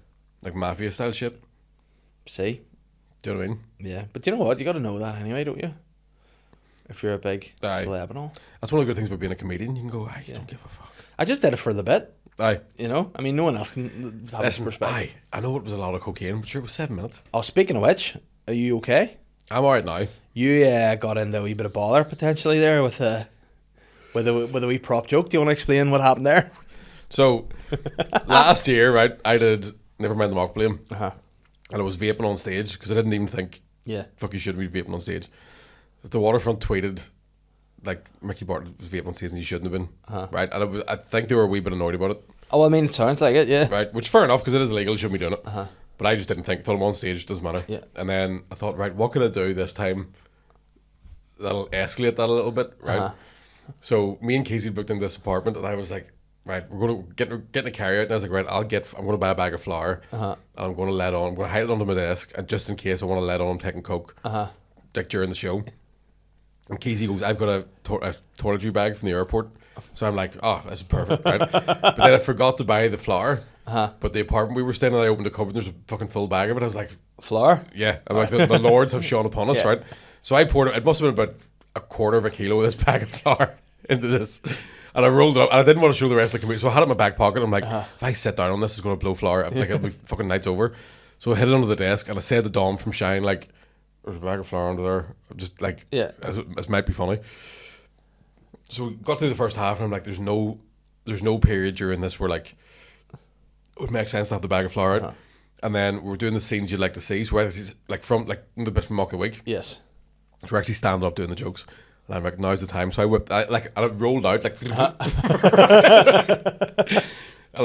Like mafia style shit. See. Do you know what I mean? Yeah, but you know what? You got to know that anyway, don't you? If you're a big celeb and all. That's one of the good things about being a comedian. You can go, you don't give a fuck. I just did it for the bit. Aye. You know? I mean, no one else can have this perspective. I know it was a lot of cocaine, but sure, it was 7 minutes. Oh, speaking of which, are you okay? I'm alright now. You got into a wee bit of bother potentially there with a wee prop joke. Do you want to explain what happened there? So, last year, right, I did Never Mind the Mock Blame. And I was vaping on stage because I didn't even think, fuck, you shouldn't be vaping on stage. The Waterfront tweeted, like, Micky Bartlett was vaping on stage and he shouldn't have been, right? And I think they were a wee bit annoyed about it. Oh, I mean, it sounds like it, yeah. Right, which fair enough because it is illegal, you shouldn't be doing it. But I just didn't think, thought I'm on stage, doesn't matter. Yeah. And then I thought, right, what can I do this time that'll escalate that a little bit, right? So me and Casey booked in this apartment and I was like, right, we're going to get in a carry out. And I was like, right, I'm going to buy a bag of flour. And I'm going to let on. I'm going to hide it under my desk. And just in case I want to let on, I'm taking coke. Like during the show. And Casey goes, I've got a toiletry bag from the airport. So I'm like, oh, that's perfect, right? But then I forgot to buy the flour. But the apartment we were staying in, I opened the cupboard and there's a fucking full bag of it. I was like, flour? Yeah. I'm like, the lords have shone upon us, right? So I poured it must have been about a quarter of a kilo of this bag of flour into this. And I rolled it up, and I didn't want to show the rest of the community, so I had it in my back pocket. I'm like, if I sit down on this, it's going to blow flour. Like, it'll be fucking night's over. So I hid it under the desk, and I said to Dom from Shine, like, there's a bag of flour under there. Just like, as might be funny. So we got through the first half, and I'm like, there's no period during this where like it would make sense to have the bag of flour out. And then we're doing the scenes you'd like to see. So we're actually, like from like the bit from Mock the Week. Yes. So we're actually standing up doing the jokes. And I'm like, now's the time. So I rolled out like and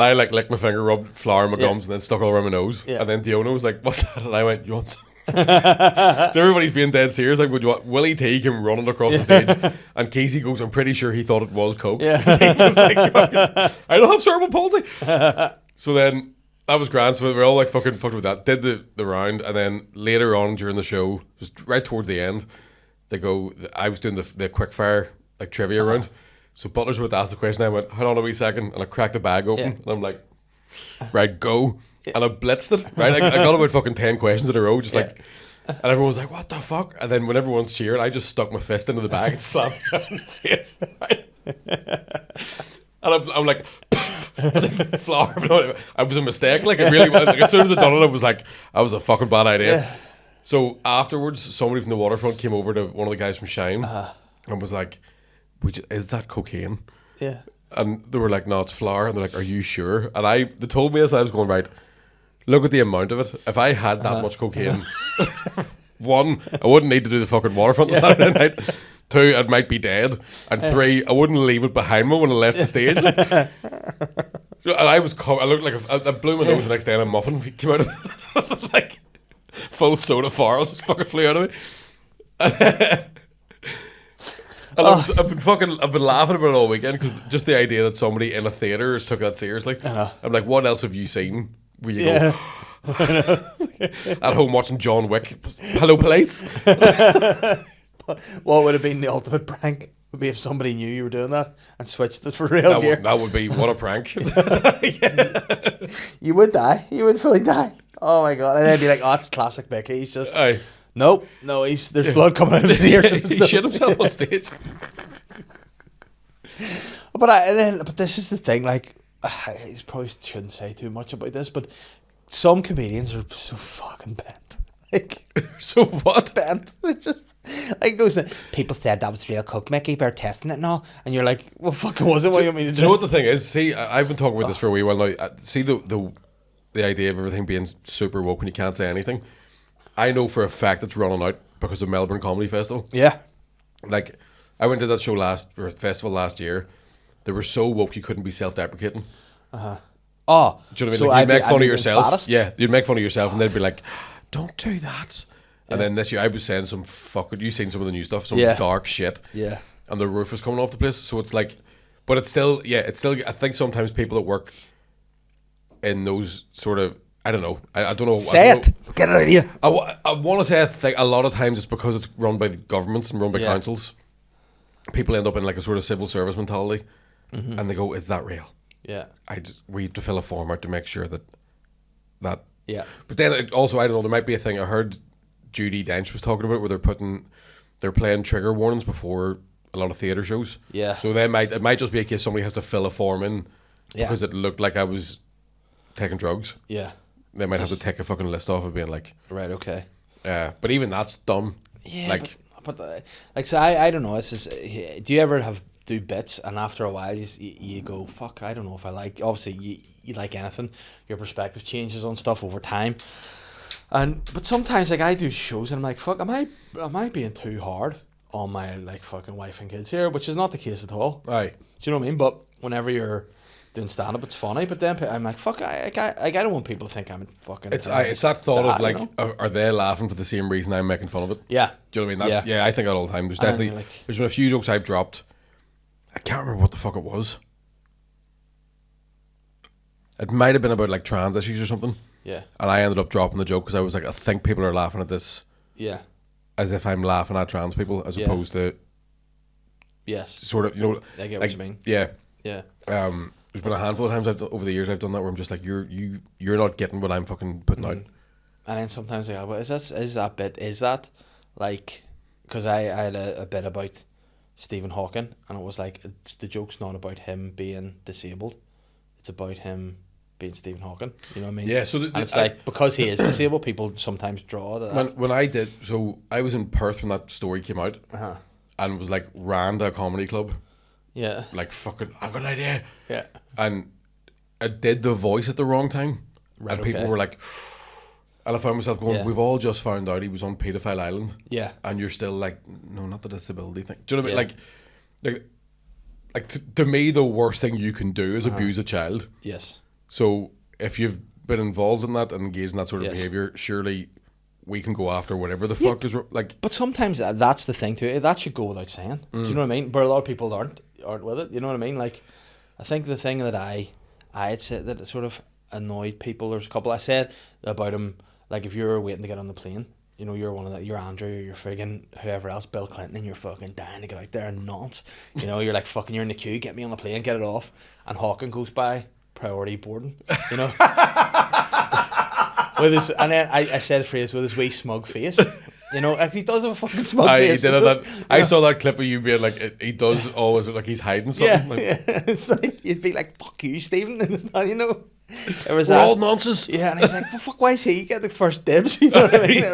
I like licked my finger, rubbed flour in my gums and then stuck all around my nose. And then Diona was like, what's that? And I went, you want some? So everybody's being dead serious. Like, Willie T came running across the stage, and Casey goes, "I'm pretty sure he thought it was coke." Yeah. He was like, "I don't have cerebral palsy." So then that was grand. So we're all like fucking fucked with that. Did the round, and then later on during the show, just right towards the end, I was doing the quick fire like trivia round. So Butler's about to ask the question. I went, "Hold on a wee second," and I cracked the bag open, and I'm like, "Right, go." And I blitzed it, right? I got about fucking 10 questions in a row, just like, and everyone was like, "What the fuck?" And then when everyone's cheering, I just stuck my fist into the bag and slapped myself in the face, right? And I'm like, flour. I was a mistake. Like, it really was. Like, as soon as I done it, I was like, I was a fucking bad idea. Yeah. So afterwards, somebody from the Waterfront came over to one of the guys from Shine and was like, "Is that cocaine?" Yeah. And they were like, "No, it's flour." And they're like, "Are you sure?" And they told me as I was going, right, look at the amount of it. If I had that much cocaine, one, I wouldn't need to do the fucking Waterfront on Saturday night. Two, it might be dead. And three, I wouldn't leave it behind me when I left the stage. And I looked like I blew my nose the next day and a muffin came out of it. Like, full soda farls just fucking flew out of me. And I've been laughing about it all weekend because just the idea that somebody in a theatre has took that seriously. I'm like, what else have you seen? Where you go at home watching John Wick. Hello, police. What would have been the ultimate prank? Would be if somebody knew you were doing that and switched it for real gear. That would be what a prank. You would die. You would fully die. Oh my god! And I'd be like, "Oh, it's classic Mickey. He's just nope. No, there's blood coming out of his ears. He shit himself on stage." But this is the thing. Like, I probably shouldn't say too much about this, but some comedians are so fucking bent. Like, so what? Bent. They're just like those. People said that was real coke, Mickey. They're testing it and all, and you're like, "Well, fucking was it? What do you want me to do?" You know what the thing is? See, I've been talking about this for a wee while now. See the idea of everything being super woke when you can't say anything. I know for a fact it's running out because of Melbourne Comedy Festival. Yeah. Like, I went to that festival last year. They were so woke you couldn't be self-deprecating. Oh, do you know what I mean? so Like, you'd make fun of yourself. Fattest? Yeah, you'd make fun of yourself, and they'd be like, "Don't do that." And then this year, I was saying some fucking. You seen some of the new stuff, some dark shit. Yeah. And the roof was coming off the place, so it's like, but it's still. I think sometimes people that work in those sort of. I don't know. I don't know. Say it. Get it out of you. I want to say I think a lot of times it's because it's run by the governments and run by councils. People end up in like a sort of civil service mentality, and they go, "Is that real?" Yeah. We have to fill a form out to make sure that. Yeah. But then I don't know. There might be a thing I heard. Judi Dench was talking about where they're playing trigger warnings before a lot of theatre shows. Yeah. So it might just be a case somebody has to fill a form in because it looked like I was taking drugs. Yeah. They might have to take a fucking list off of being like, right, okay. But even that's dumb. Yeah, like, but so I don't know. It's just, do you ever do bits and after a while you go, fuck, I don't know if I like. Obviously, you like anything, your perspective changes on stuff over time. But sometimes like I do shows and I'm like, fuck, am I being too hard on my like fucking wife and kids here? Which is not the case at all. Right. Do you know what I mean? But whenever you're doing stand up, it's funny. But then I'm like, fuck, I don't want people to think I'm fucking. It's that thought of like, are they laughing for the same reason I'm making fun of it? Yeah. Do you know what I mean? I think that all the time. There's definitely there's been a few jokes I've dropped. I can't remember what the fuck it was. It might have been about like trans issues or something. Yeah. And I ended up dropping the joke because I was like, I think people are laughing at this. Yeah. As if I'm laughing at trans people as opposed to. Yes. Sort of, you know. I get like, what you mean. Yeah. Yeah. There's been a handful of times over the years I've done that where I'm just like, you're not getting what I'm fucking putting out. And then sometimes I go, well, is that like, because I had a bit about Stephen Hawking and it was like, the joke's not about him being disabled, it's about him being Stephen Hawking. You know what I mean? Yeah. So it's like because he is disabled, people sometimes draw that. When I did, so I was in Perth when that story came out, and it was like ran to a comedy club. Yeah. Like fucking, I've got an idea. Yeah. And I did the voice at the wrong time, and people were like, and I found myself going, we've all just found out he was on Paedophile Island. Yeah. And you're still like, no, not the disability thing. Do you know what I mean? Like to me, the worst thing you can do is abuse a child. Yes. So if you've been involved in that and engaged in that sort of behaviour, surely we can go after whatever the fuck is like. But sometimes that's the thing too. That should go without saying. Do you know what I mean? But a lot of people aren't with it. You know what I mean? Like, I think the thing that I had said that it sort of annoyed people. There's a couple I said about him. Like, if you're waiting to get on the plane, you know, you're one of the, you're Andrew, or you're friggin' whoever else, Bill Clinton, and you're fucking dying to get out there and nonce. You know, you're like, fucking, you're in the queue, get me on the plane, get it off. And Hawking goes by, priority boarding, you know. With his, and then I said the phrase, with his wee smug face. You know, like, he does have a fucking smug face. He did that. I saw that clip of you being like, he does always look like he's hiding something. Yeah, yeah. It's like, you'd be like, fuck you, Stephen. And it's not, you know. It was We're all nonsense. Yeah, and he's like, well, fuck, why is he get the first dibs? You know what I mean? It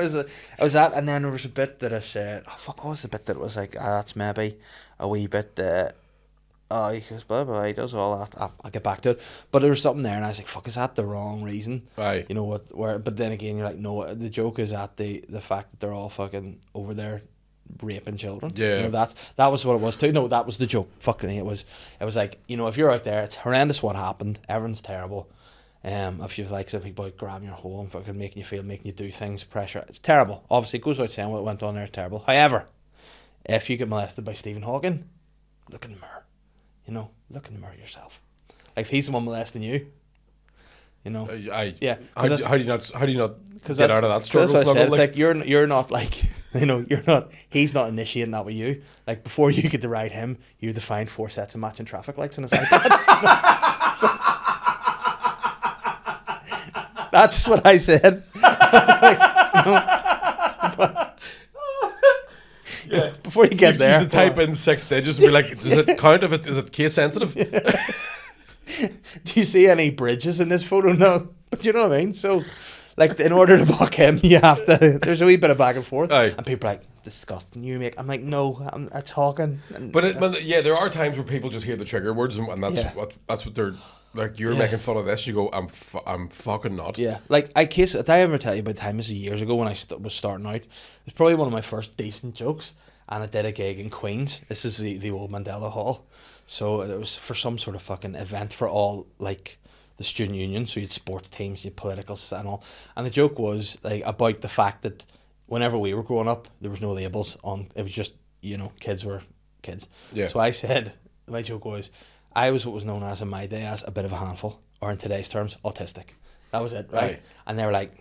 was that, and then there was a bit that I said, oh, fuck, what was the bit that was like, that's maybe a wee bit, he goes, blah, blah, he does all that. I'll get back to it. But there was something there, and I was like, fuck, is that the wrong reason? Aye. You know what? Where? But then again, you're like, no, the joke is at the fact that they're all fucking over there raping children. Yeah. You know, that was what it was too. No, that was the joke. Fucking, it was like, you know, if you're out there, it's horrendous what happened. Everyone's terrible. If you've like some people grabbing your hole and fucking making you do things, pressure, it's terrible. Obviously, it goes without saying what went on there is terrible. However, if you get molested by Stephen Hawking, look in the mirror. You know, look in the mirror yourself. Like, if he's the one molesting you, you know. Yeah. How do you not get out of that struggle? That's what I said. It's like you're not like, you know, you're not. He's not initiating that with you. Like, before you get to ride him, you defined 4 sets of matching traffic lights in his iPad. So, that's what I said. I was like, no. Yeah. Before you get there, you type in 6 digits and be like, does it count if is it case sensitive? Yeah. Do you see any bridges in this photo? No. But you know what I mean? So, like, in order to block him, you have to, there's a wee bit of back and forth. Aye. And people are like, disgusting, you make. I'm like, no, I'm talking. But yeah, there are times where people just hear the trigger words, and that's what they're like. You're making fun of this. You go, I'm fucking not. Yeah, like did I ever tell you about the time? This was years ago when I was starting out. It was probably one of my first decent jokes, and I did a gig in Queens. This is the old Mandela Hall, so it was for some sort of fucking event for all like the student union. So you had sports teams, you had political and all, and the joke was like about the fact that whenever we were growing up, there was no labels on. It was just, you know, kids were kids. Yeah. So I said, my joke was, I was what was known as in my day as a bit of a handful, or in today's terms, autistic. That was it, right? Aye. And they were like,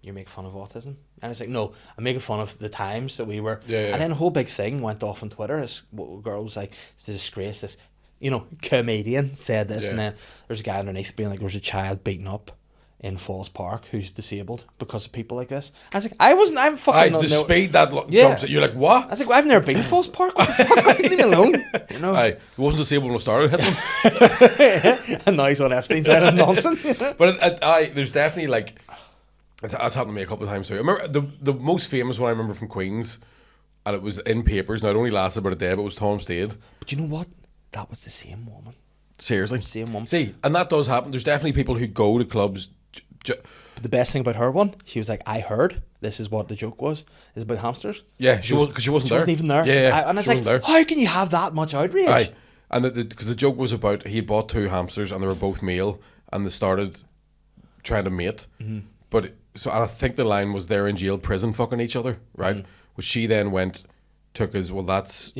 you make fun of autism? And I was like, no, I'm making fun of the times that we were. Yeah. And then a whole big thing went off on Twitter. This girl was like, it's a disgrace. This, you know, comedian said this, and then there's a guy underneath being like, there's a child beaten up in Falls Park who's disabled because of people like this. I was like, I'm fucking the speed that jumps at you, like, what? I was like, well, I've never been to Falls Park. What the fuck? Leave me alone. You know? He wasn't disabled when I started, hit him. And now he's on Epstein's Island nonsense. But there's definitely like, that's happened to me a couple of times too. I remember the most famous one I remember from Queens, and it was in papers. Now, it only lasted about a day, but it was Tom Stade. But you know what? That was the same woman. Seriously? Same woman. See, and that does happen. There's definitely people who go to clubs. But the best thing about her one, she was like, I heard this is what the joke was. It's about hamsters. Yeah, she wasn't there. She wasn't even there. Yeah, and I was like, how can you have that much outrage? Aye. And because the joke was about, he bought 2 hamsters and they were both male, and they started trying to mate. Mm-hmm. And I think the line was, they're in jail, prison, fucking each other, right? Mm-hmm. Which she then took as, well, that's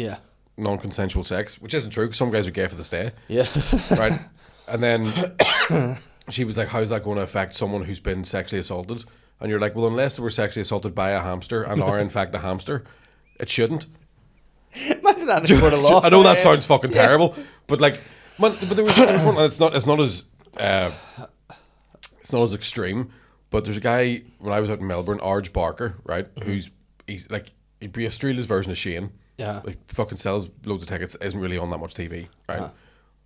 non-consensual sex, which isn't true, because some guys are gay for the stay. Yeah. Right? And then she was like, how's that going to affect someone who's been sexually assaulted? And you're like, well, unless they were sexually assaulted by a hamster and are in fact a hamster, it shouldn't. Imagine that in a court of law. I know that sounds fucking terrible, but like, but there was one. It's not as extreme. But there's a guy when I was out in Melbourne, Arj Barker, right? Mm-hmm. He's like, he'd be Australia's version of Shane. Yeah, like fucking sells loads of tickets. Isn't really on that much TV, right? Uh-huh.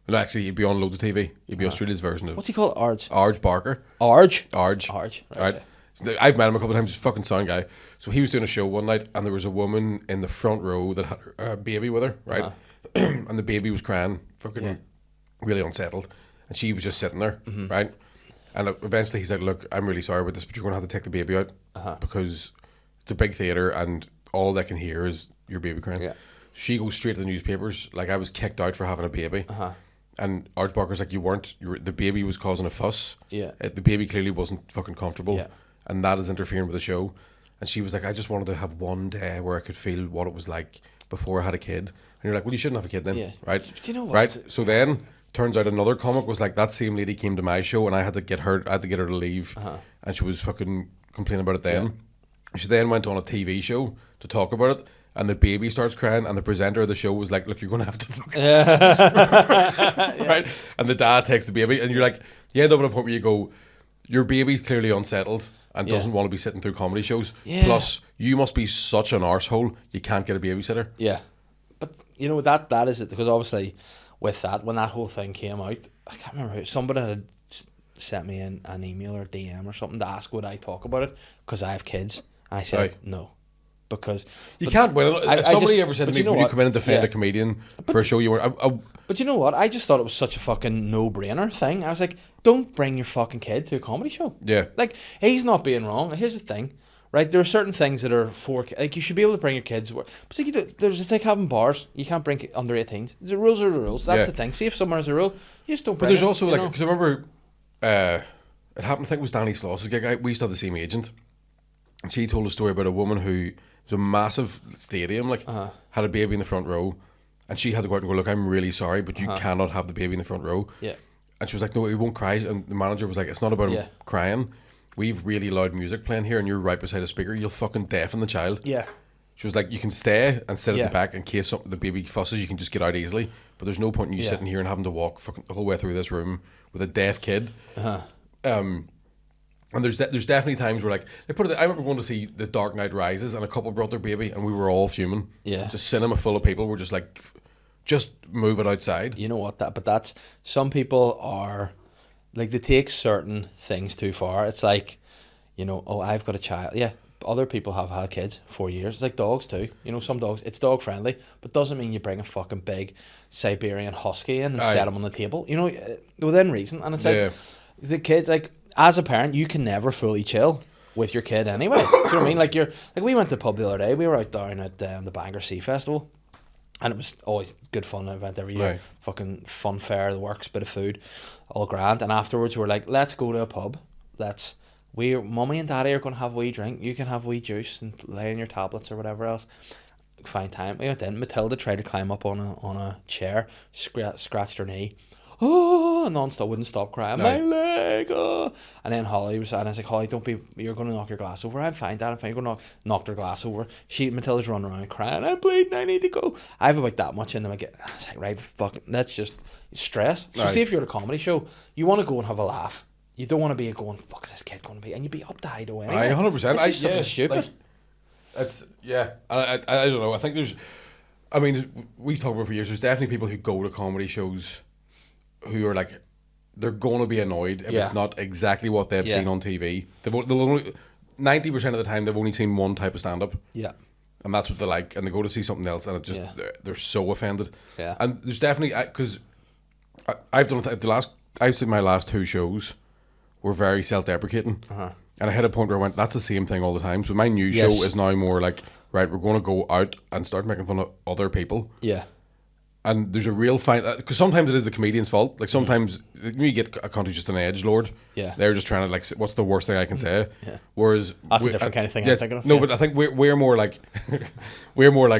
No, actually, he'd be on loads of TV. He'd be Australia's version of... What's he called? Arj? Arj Barker. Arj. Right. So I've met him a couple of times. He's a fucking sound guy. So he was doing a show one night, and there was a woman in the front row that had a baby with her, right? Uh-huh. And the baby was crying, fucking really unsettled. And she was just sitting there, right? And eventually he's like, look, I'm really sorry about this, but you're going to have to take the baby out because it's a big theatre and all they can hear is your baby crying. Yeah. She goes straight to the newspapers. Like, I was kicked out for having a baby. And Arj Barker's like, the baby was causing a fuss. Yeah. The baby clearly wasn't fucking comfortable. Yeah. And that is interfering with the show. and she was like, I just wanted to have one day where I could feel what it was like before I had a kid. And you're like, well, you shouldn't have a kid then, right? But you know what? Right. So then turns out another comic was like, that same lady came to my show, and I had to get her to leave, and she was fucking complaining about it then. Yeah. She then went on a TV show to talk about it, and the baby starts crying, and the presenter of the show was like, look, you're going to have to fucking... right? And the dad takes the baby, and you're like, you end up at a point where you go, your baby's clearly unsettled and doesn't want to be sitting through comedy shows. Yeah. Plus, you must be such an arsehole, you can't get a babysitter. Yeah. But, you know, that is it, because obviously with that, when that whole thing came out, I can't remember who, somebody had sent me an email or DM or something to ask would I talk about it, because I have kids. And I said, no. Because you can't win. If somebody ever said to me, would you come in and defend a comedian for a show you were... But you know what? I just thought it was such a fucking no-brainer thing. I was like, don't bring your fucking kid to a comedy show. Yeah. Like, he's not being wrong. Here's the thing, right? There are certain things that are for... Like, you should be able to bring your kids... But it's like having bars. You can't bring under 18s. The rules are the rules. That's the thing. See, if someone has a rule, you just don't bring But there's it, also, like... Because I remember... it happened, I think it was Danny Sloss's gig. We used to have the same agent. And she told a story about a woman who... It was a massive stadium, like, had a baby in the front row, and she had to go out and go, look, I'm really sorry, but you cannot have the baby in the front row. Yeah. And she was like, no, he won't cry. And the manager was like, it's not about him crying. We've really loud music playing here, and you're right beside a speaker. You'll fucking deafen the child. Yeah. She was like, you can stay and sit at the back in case the baby fusses. You can just get out easily. But there's no point in you sitting here and having to walk fucking the whole way through this room with a deaf kid. And there's definitely times where, like, I remember going to see The Dark Knight Rises, and a couple brought their baby, and we were all fuming. Yeah. Just cinema full of people were just like, just move it outside. You know what? But that's... Some people are... Like, they take certain things too far. It's like, you know, oh, I've got a child. Yeah, other people have had kids 4 years. It's like dogs too. You know, some dogs, it's dog friendly, but doesn't mean you bring a fucking big Siberian husky in and set him on the table. You know, within reason. And it's like, the kids, like... As a parent, you can never fully chill with your kid anyway. Do you know what I mean? Like, we went to the pub the other day. We were out down at the Bangor Sea Festival, and it was always good fun event every year. Right. Fucking fun fair, the works, bit of food, all grand. And afterwards, we were like, let's go to a pub. Mummy and Daddy are going to have a wee drink. You can have a wee juice and lay on your tablets or whatever else. Fine time. We went in. Matilda tried to climb up on a chair, scratched her knee. Oh, non-stop, wouldn't stop crying. My leg, oh. And then Holly was, and I was like, Holly, you're going to knock your glass over. I'm fine, Dad, I'm fine. You're going to knock her glass over. Matilda's running around crying, I'm bleeding, I need to go. I have about that much in them. I was like, right, fucking, that's just stress. So see, if you're at a comedy show, you want to go and have a laugh. You don't want to be going, fuck's this kid going to be? And you'd be up to Ido anyway. 100%. It's just something stupid. Like, it's, I don't know. I think we've talked about it for years, there's definitely people who go to comedy shows who are like, they're going to be annoyed if it's not exactly what they've seen on TV. They'll only, 90% of the time they've only seen one type of stand-up. Yeah. And that's what they like. And they go to see something else and it just they're so offended. Yeah. And there's definitely, because I've done I've seen my last two shows were very self-deprecating. And I had a point where I went, that's the same thing all the time. So my new show is now more like, right, we're going to go out and start making fun of other people. Yeah. And there's a real fine, because sometimes it is the comedian's fault. Like sometimes you get a cunt who's just an edgelord. Yeah, they're just trying to like, what's the worst thing I can say? Yeah. Whereas that's a different kind of thing. I'm thinking of. No, but I think we're more like,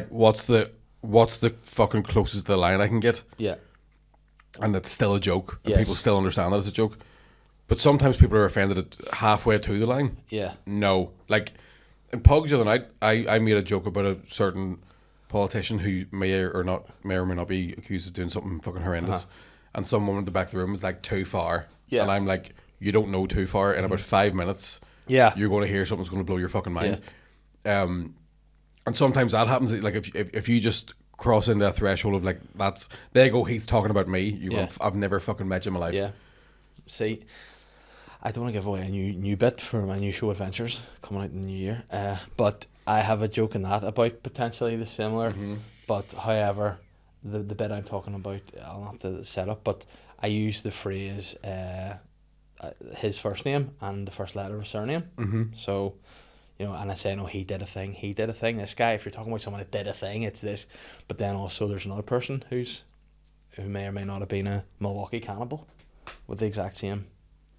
what's the fucking closest to the line I can get? Yeah, and it's still a joke, and people still understand that it's a joke. But sometimes people are offended at halfway to the line. Yeah, no, like in Pugs the other night, I made a joke about a certain politician who may or may not be accused of doing something fucking horrendous, and some woman at the back of the room was like, too far. Yeah. And I'm like, you don't know too far. In about 5 minutes, you're going to hear something's going to blow your fucking mind. And sometimes that happens. Like if you just cross into a threshold of like, they go, he's talking about me. You go, I've never fucking met you in my life. Yeah. See, I don't want to give away a new bit for my new show Adventures coming out in the new year, but I have a joke in that about potentially the similar, but however, the bit I'm talking about, I'll have to set up, but I use the phrase his first name and the first letter of his surname. So, you know, and I say, no, he did a thing. This guy, if you're talking about someone that did a thing, it's this. But then also there's another person who may or may not have been a Milwaukee cannibal with the exact same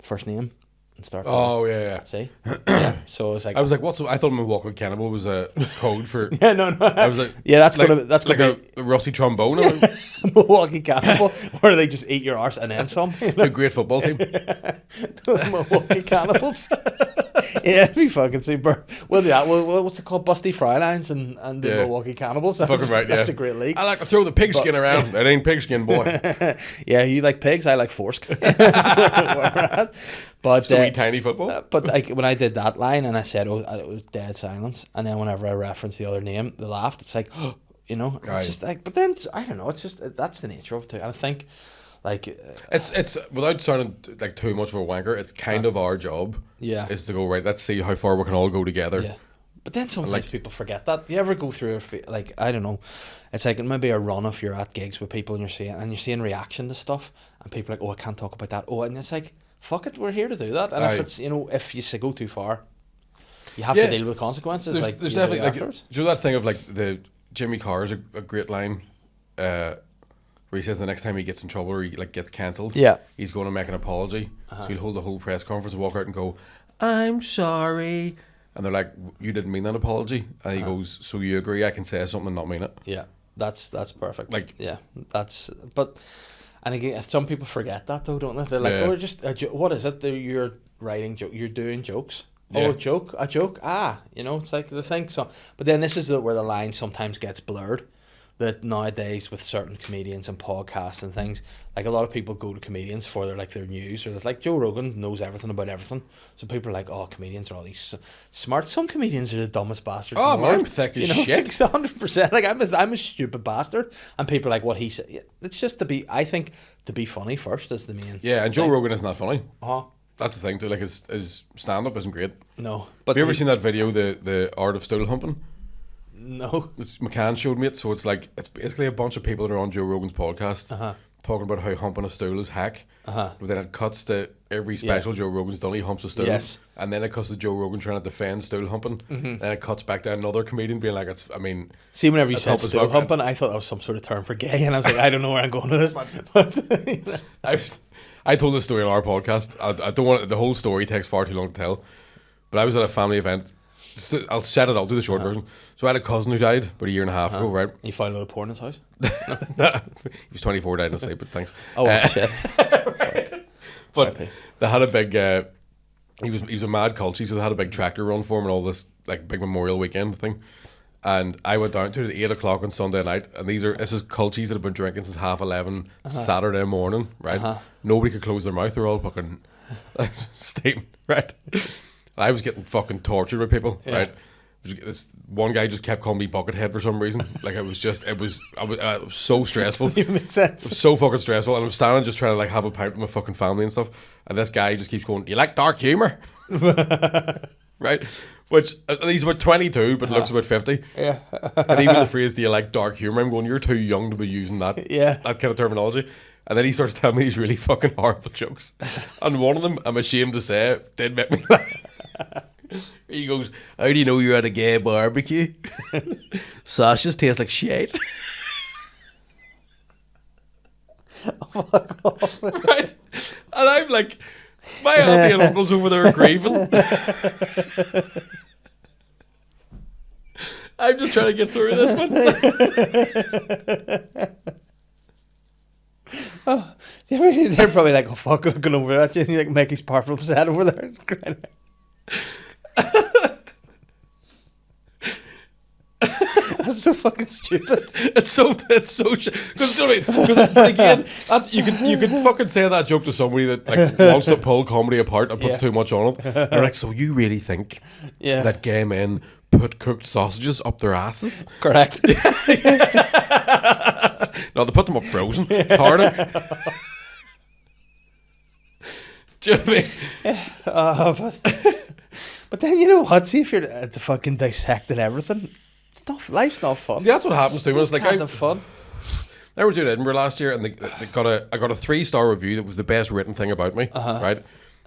first name. and start. Oh yeah. See, yeah. So I was like, what's? I thought Milwaukee Cannibal was a code for. yeah, no. I was like, yeah, that's gonna be a rusty trombone. Milwaukee Cannibal, where they just eat your arse and then some. A great football team. Milwaukee Cannibals. Yeah, it'd be fucking super. We'll do that. What's it called? Busty Frylines and the Milwaukee Cannibals. Fucking right, That's a great league. I like to throw the pigskin around. It ain't pigskin, boy. Yeah, you like pigs. I like foresk. But wee tiny football. But like when I did that line and I said, "Oh," it was dead silence. And then whenever I referenced the other name, they laughed. It's like, you know, it's just like. But then I don't know. It's just that's the nature of it too. And I think, like, it's without sounding like too much of a wanker. It's kind of our job. Yeah, is to go right. Let's see how far we can all go together. Yeah. But then sometimes people forget that. You ever go through like I don't know, it's like maybe a run if you're at gigs with people and you're seeing reaction to stuff and people are like, oh, I can't talk about that. Oh, and it's like, fuck it, we're here to do that. And if it's if you go too far, you have to deal with consequences. There's definitely like, do you know that thing of like the Jimmy Carr's a great line, where he says the next time he gets in trouble or he like gets cancelled, he's going to make an apology. So he'll hold the whole press conference and walk out and go, I'm sorry. And they're like, you didn't mean that apology. And he goes, so you agree I can say something and not mean it? Yeah, that's perfect. Like, yeah, but, and again, some people forget that though, don't they? They're like, oh, just, what is it? You're writing you're doing jokes. Yeah. Oh, a joke. You know, it's like the thing. So, but then this is where the line sometimes gets blurred. That nowadays with certain comedians and podcasts and things, like a lot of people go to comedians for their news, or like Joe Rogan knows everything about everything. So people are like, oh, comedians are all these smart. Some comedians are the dumbest bastards. Oh, in the world. I'm thick as shit. 100%. Like I'm a stupid bastard, and people are like what he said. It's just to be funny first is the main. Yeah, and Joe Rogan isn't that funny. That's the thing too. Like his stand up isn't great. No, but have you ever seen that video, the art of stool humping? No. This McCann showed me it. So it's like, it's basically a bunch of people that are on Joe Rogan's podcast talking about how humping a stool is hack. But then it cuts to every special Joe Rogan's done, he humps a stool. Yes. And then it cuts to Joe Rogan trying to defend stool humping. Then it cuts back to another comedian being like, see, whenever you said stool humping, I thought that was some sort of term for gay, and I was like, I don't know where I'm going with this. But I told this story on our podcast. I don't want the whole story takes far too long to tell. But I was at a family event. I'll set it. I'll do the short version. So I had a cousin who died about a year and a half ago, right? You found a lot of porn in his house? He was 24, died in his sleep, but thanks. Oh, shit. But they had a big, he was a mad culture, so they had a big tractor run for him and all this, like, big Memorial Weekend thing. And I went down to it at 8 o'clock on Sunday night, and this is culties that have been drinking since 11:30 Saturday morning, right? Nobody could close their mouth. They're all fucking steaming, right? I was getting fucking tortured with people, right? This one guy just kept calling me Buckethead for some reason. Like it was so stressful. Doesn't even make sense. It was so fucking stressful, and I'm standing just trying to like have a pint with my fucking family and stuff. And this guy just keeps going, "Do you like dark humor?" Right? Which he's about 22, but looks about 50. Yeah. And even the phrase, "Do you like dark humor?" I'm going, "You're too young to be using that." That kind of terminology. And then he starts telling me these really fucking horrible jokes. And one of them, I'm ashamed to say, did make me laugh. He goes, "How do you know you're at a gay barbecue? Sausages taste like shit." Oh, fuck off. Right? And I'm like, my auntie and uncle's over there grieving. I'm just trying to get through this one. Oh, they're probably like, oh fuck, looking over at you, and you like Mickey's parfum set over there. That's so fucking stupid. It's so because again, you can fucking say that joke to somebody that like wants to pull comedy apart and puts too much on it. They're like, so you really think that gay men put cooked sausages up their asses? Correct. No, they put them up frozen. It's harder. Do you know what I mean? But then you know what? See if you're at the fucking dissecting everything. Life's not fun. See, that's what happens to me. It's like I have fun. I were doing Edinburgh last year, and I got a 3-star review that was the best written thing about me, right?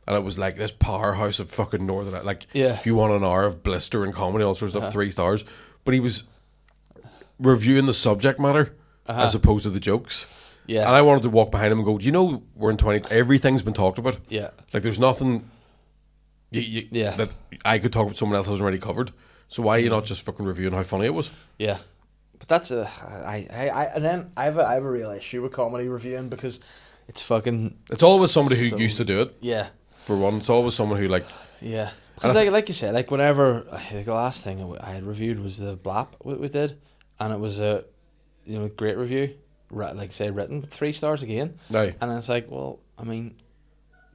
And it was like this powerhouse of fucking Northern, like if you want an hour of blister and comedy, all sorts of stuff, 3 stars. But he was reviewing the subject matter as opposed to the jokes. Yeah. And I wanted to walk behind him and go, you know, we're in 20, everything's been talked about. Yeah. Like there's nothing that I could talk about someone else who's already covered. So why are you not just fucking reviewing how funny it was? Yeah, but that's and then I have a real issue with comedy reviewing because it's fucking. It's always somebody who used to do it. Yeah. For one, it's always someone who like. Yeah. Because like you said, like whenever the last thing I had reviewed was the Blap we did, and it was a great review, like say written 3 stars again. Aye. And it's like, well, I mean,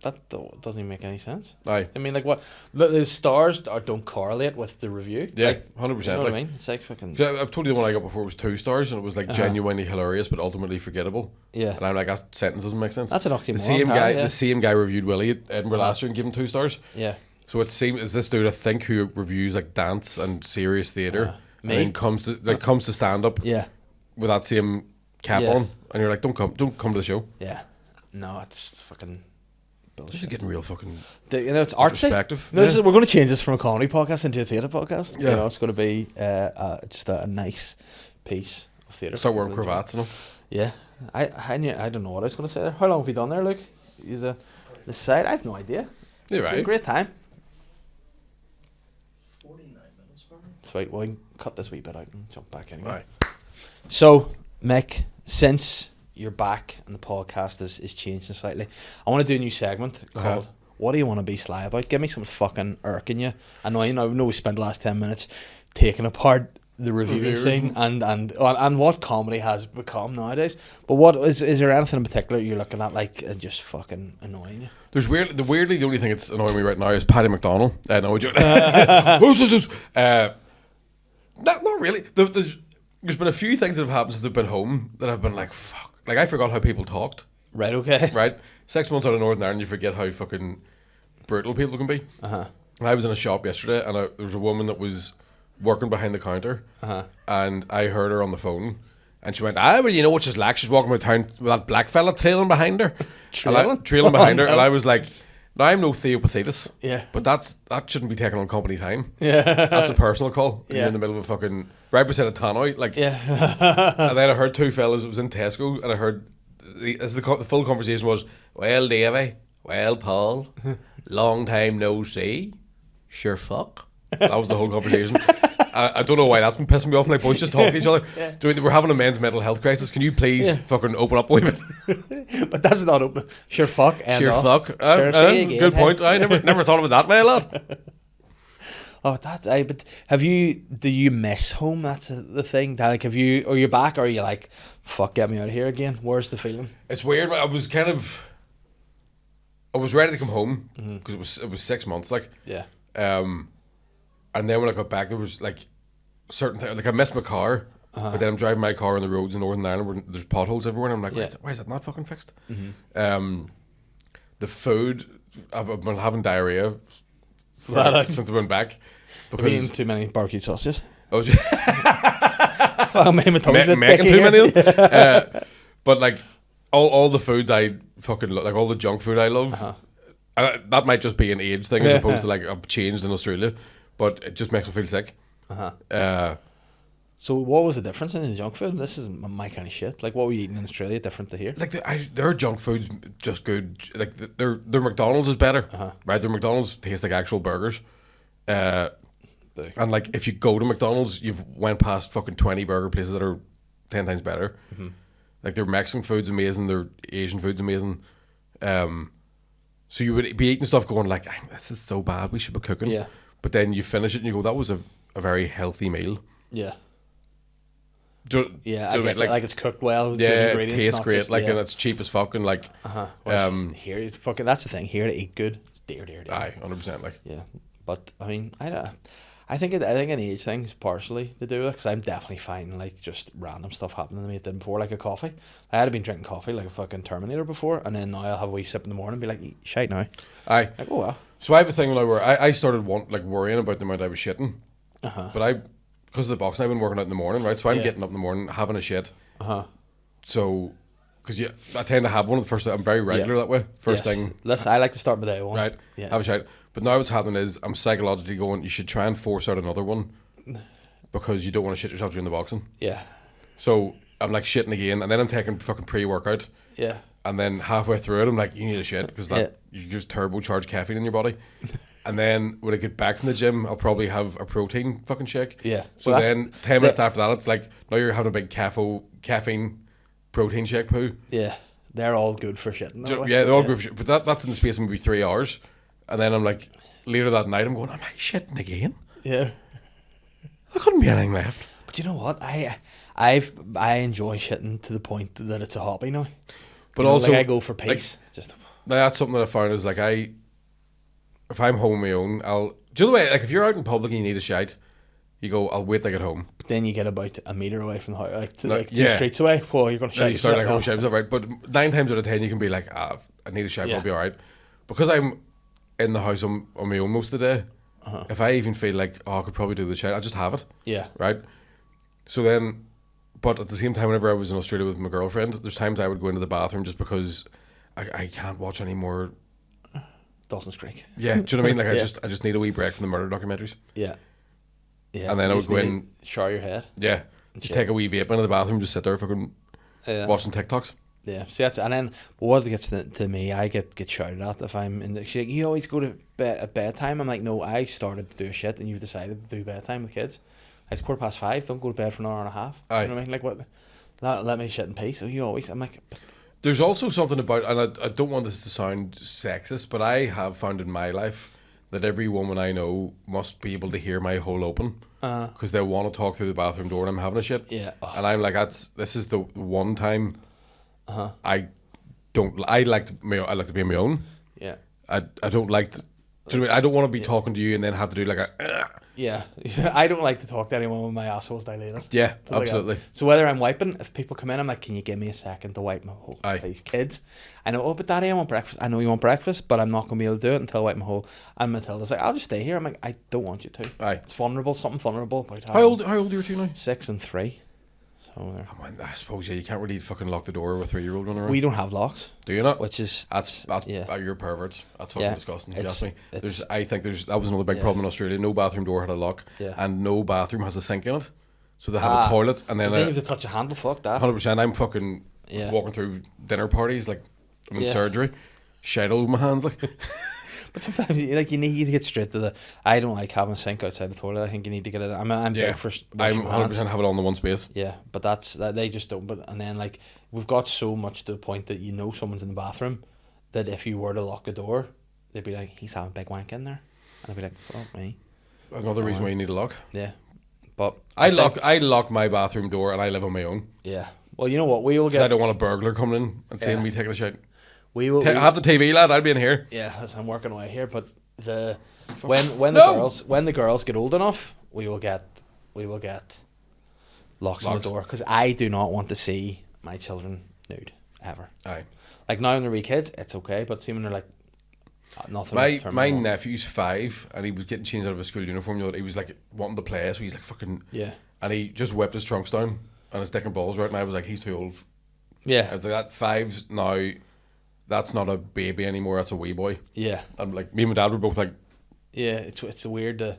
that doesn't even make any sense. Aye. I mean, like what the stars don't correlate with the review. Yeah, like, 100%. You know what I mean? It's like fucking. So I've told you the one I got before was 2 stars, and it was like genuinely hilarious, but ultimately forgettable. Yeah. And I'm like, that sentence doesn't make sense. That's an oxymoron. The same guy reviewed Willie at Edinburgh last year and gave him 2 stars. Yeah. So it seems is this dude I think who reviews like dance and serious theatre, and then comes to stand up. Yeah. With that same cap on, and you're like, don't come to the show. Yeah. No, it's fucking bullshit. This is getting real fucking. It's artsy. No, we're going to change this from a comedy podcast into a theatre podcast. Yeah. It's going to be just a nice piece of theatre. Start wearing cravats and all. Yeah. I don't know what I was going to say there. How long have you done there, Luke? The side? I have no idea. You're right. It's a great time. 49 minutes, probably. Sweet. Well, we can cut this wee bit out and jump back anyway. Right. So, Mick, since you're back and the podcast is changing slightly, I want to do a new segment called What Do You Want to Be Sly About? Give me something fucking irking you. I know we spent the last 10 minutes taking apart the reviewing scene and what comedy has become nowadays. But what is there anything in particular you're looking at like and just fucking annoying you? There's weirdly the only thing that's annoying me right now is Paddy McDonald. No, not really. There's been a few things that have happened since I've been home that I've been like, fuck. Like I forgot how people talked. Right. Okay. Right. 6 months out of Northern Ireland, you forget how fucking brutal people can be. And I was in a shop yesterday, and there was a woman that was working behind the counter, and I heard her on the phone, and she went, well, you know what she's like? She's walking around town with that black fella trailing behind her. Trailing behind her. And I was like, now I'm no Theopathetus. Yeah. But that shouldn't be taken on company time. Yeah. That's a personal call. Yeah. You're in the middle of a fucking right beside a tannoy. Like, yeah. And then I heard 2 fellas, it was in Tesco, and I heard the full conversation was, well, Davey, well, Paul, long time no see. Sure fuck. That was the whole conversation. I don't know why that's been pissing me off. Like boys just talk to each other. Yeah. We're having a men's mental health crisis. Can you please fucking open up a wee bit? But that's not open. Sure fuck. Sure fuck. Good point. I never thought of it that way, lad. Oh, but do you miss home? That's the thing. Like, are you back, or are you like, fuck, get me out of here again? Where's the feeling? It's weird. I was ready to come home because it was 6 months, like. Yeah. And then when I got back, there was like certain things. Like I missed my car, but then I'm driving my car on the roads in Northern Ireland where there's potholes everywhere, and I'm like, why is that not fucking fixed? The food, I've been having diarrhea since I've been back. Because have you eaten too many barbecue sausages? I was just making too many of them. But like all the foods I fucking like, all the junk food I love. That might just be an age thing as opposed to like I've changed in Australia, but it just makes me feel sick. So what was the difference in the junk food? This is my kind of shit. Like what were you eating in Australia different to here? Like their junk food's just good. Like their McDonald's is better, right? Their McDonald's taste like actual burgers. And like if you go to McDonald's, you've went past fucking 20 burger places that are 10 times better. Like their Mexican food's amazing, their Asian food's amazing. So you would be eating stuff going like, this is so bad, we should be cooking. Yeah. But then you finish it and you go, that was a very healthy meal. Yeah. I get like it's cooked well. With yeah, good ingredients, it tastes great. just, like and it's cheap as fuck and like. Here, it's fucking. That's the thing. Here to eat good, it's dear. Aye, 100%. Like. Yeah, but I mean, I think an age thing is partially to do with it because I'm definitely finding like just random stuff happening to me that didn't before, like a coffee. I had been drinking coffee like a fucking Terminator before, and then now I'll have a wee sip in the morning and be like, shite now. Aye. Like, oh well. So I have a thing where I started worrying about the amount I was shitting. But because of the boxing, I've been working out in the morning, right? So I'm getting up in the morning, having a shit. So, because I tend to have one of the first. I'm very regular that way. First thing. Listen, I like to start my day one. Right. Yeah. Have a shit. But now what's happening is I'm psychologically going, you should try and force out another one because you don't want to shit yourself during the boxing. Yeah. So I'm like shitting again, and then I'm taking fucking pre-workout. Yeah. And then halfway through it, I'm like, you need a shit because you just turbocharge caffeine in your body. And then when I get back from the gym, I'll probably have a protein fucking shake. Yeah. So then 10 minutes after that, it's like, now you're having a big caffeine protein shake poo. Yeah. They're all good for shitting. Yeah, they're all good for shit. But that's in the space of maybe 3 hours. And then I'm like, later that night, I'm going, am I shitting again? Yeah. There couldn't be anything left. But you know what? I enjoy shitting to the point that it's a hobby now. But also, like I go for peace. Like, that's something that I found is like if I'm home on my own, do you know the way, like if you're out in public and you need a shite, you go, I'll wait till I get home. But then you get about a metre away from the house, like 2 streets away. Oh, you're going to shite. You start like, oh shit, is that right? But 9 times out of 10 you can be like, I need a shite, I'll be alright. Because I'm in the house on my own most of the day, if I even feel like, I could probably do the shite, I'll just have it. Yeah. Right? So then, but at the same time, whenever I was in Australia with my girlfriend, there's times I would go into the bathroom just because I can't watch any more Dawson's Creek. Yeah, do you know what I mean? Like I just need a wee break from the murder documentaries. Yeah. Yeah. And then I would go in, shower your head. Yeah. Just take a wee vape into the bathroom, just sit there fucking watching TikToks. Yeah. See, that's, and then what gets to me, I get shouted at if I'm in the, she's like, you always go to bed at bedtime. I'm like, no, I started to do shit and you've decided to do bedtime with kids. It's 5:15, don't go to bed for an hour and a half. Aye. You know what I mean? Like, what? Let me shit in peace. So you always, I'm like... There's also something about, and I don't want this to sound sexist, but I have found in my life that every woman I know must be able to hear my hole open because they want to talk through the bathroom door and I'm having a shit. Yeah. And I'm like, this is the one time I like to be on my own. Yeah. I don't like to, do you know what I mean? I don't want to be talking to you and then have to do like a... Yeah, I don't like to talk to anyone when my asshole's dilated. Yeah, absolutely. So whether I'm wiping, if people come in, I'm like, can you give me a second to wipe my hole, please? Kids, I know, but Daddy, I want breakfast. I know you want breakfast, but I'm not going to be able to do it until I wipe my hole. And Matilda's like, I'll just stay here. I'm like, I don't want you to. Aye. It's vulnerable, something vulnerable about how old are your two now? 6 and 3. So I suppose, yeah, you can't really fucking lock the door with a 3-year-old running around. We don't have locks. Do you not? Which is... That's you're perverts. That's fucking disgusting, if you ask me. That was another big problem in Australia. No bathroom door had a lock, and no bathroom has a sink in it. So they have a toilet, and then... They have to touch a handle, fuck that. 100%. I'm fucking walking through dinner parties, like, I'm in surgery, shite all over my hands, like... But sometimes, like, you need to get straight to the... I don't like having a sink outside the toilet. I think you need to get it... I'm big for... I'm 100% have it all in the one space. Yeah, but they just don't. But and then, like, we've got so much to the point that you know someone's in the bathroom that if you were to lock a door, they'd be like, he's having a big wank in there. And I'd be like, fuck me. Another reason why you need a lock. Yeah. But... I lock my bathroom door and I live on my own. Yeah. Well, you know what? We will get... I don't want a burglar coming in and seeing me taking a shit. We will have the TV, lad. I'll be in here. Yeah, as I'm working away here. But when the girls get old enough, we will get locks on the door because I do not want to see my children nude ever. Aye. Like now when they're wee kids, it's okay. But see when they're like nothing. My nephew's 5 and he was getting changed out of his school uniform. You know, he was like wanting to play, so he's like fucking and he just whipped his trunks down and his dick and balls right. And I was like, he's too old. Yeah. I was like, that 5's now. That's not a baby anymore. That's a wee boy. Yeah. I'm like, me and my dad were both like, yeah, it's weird to,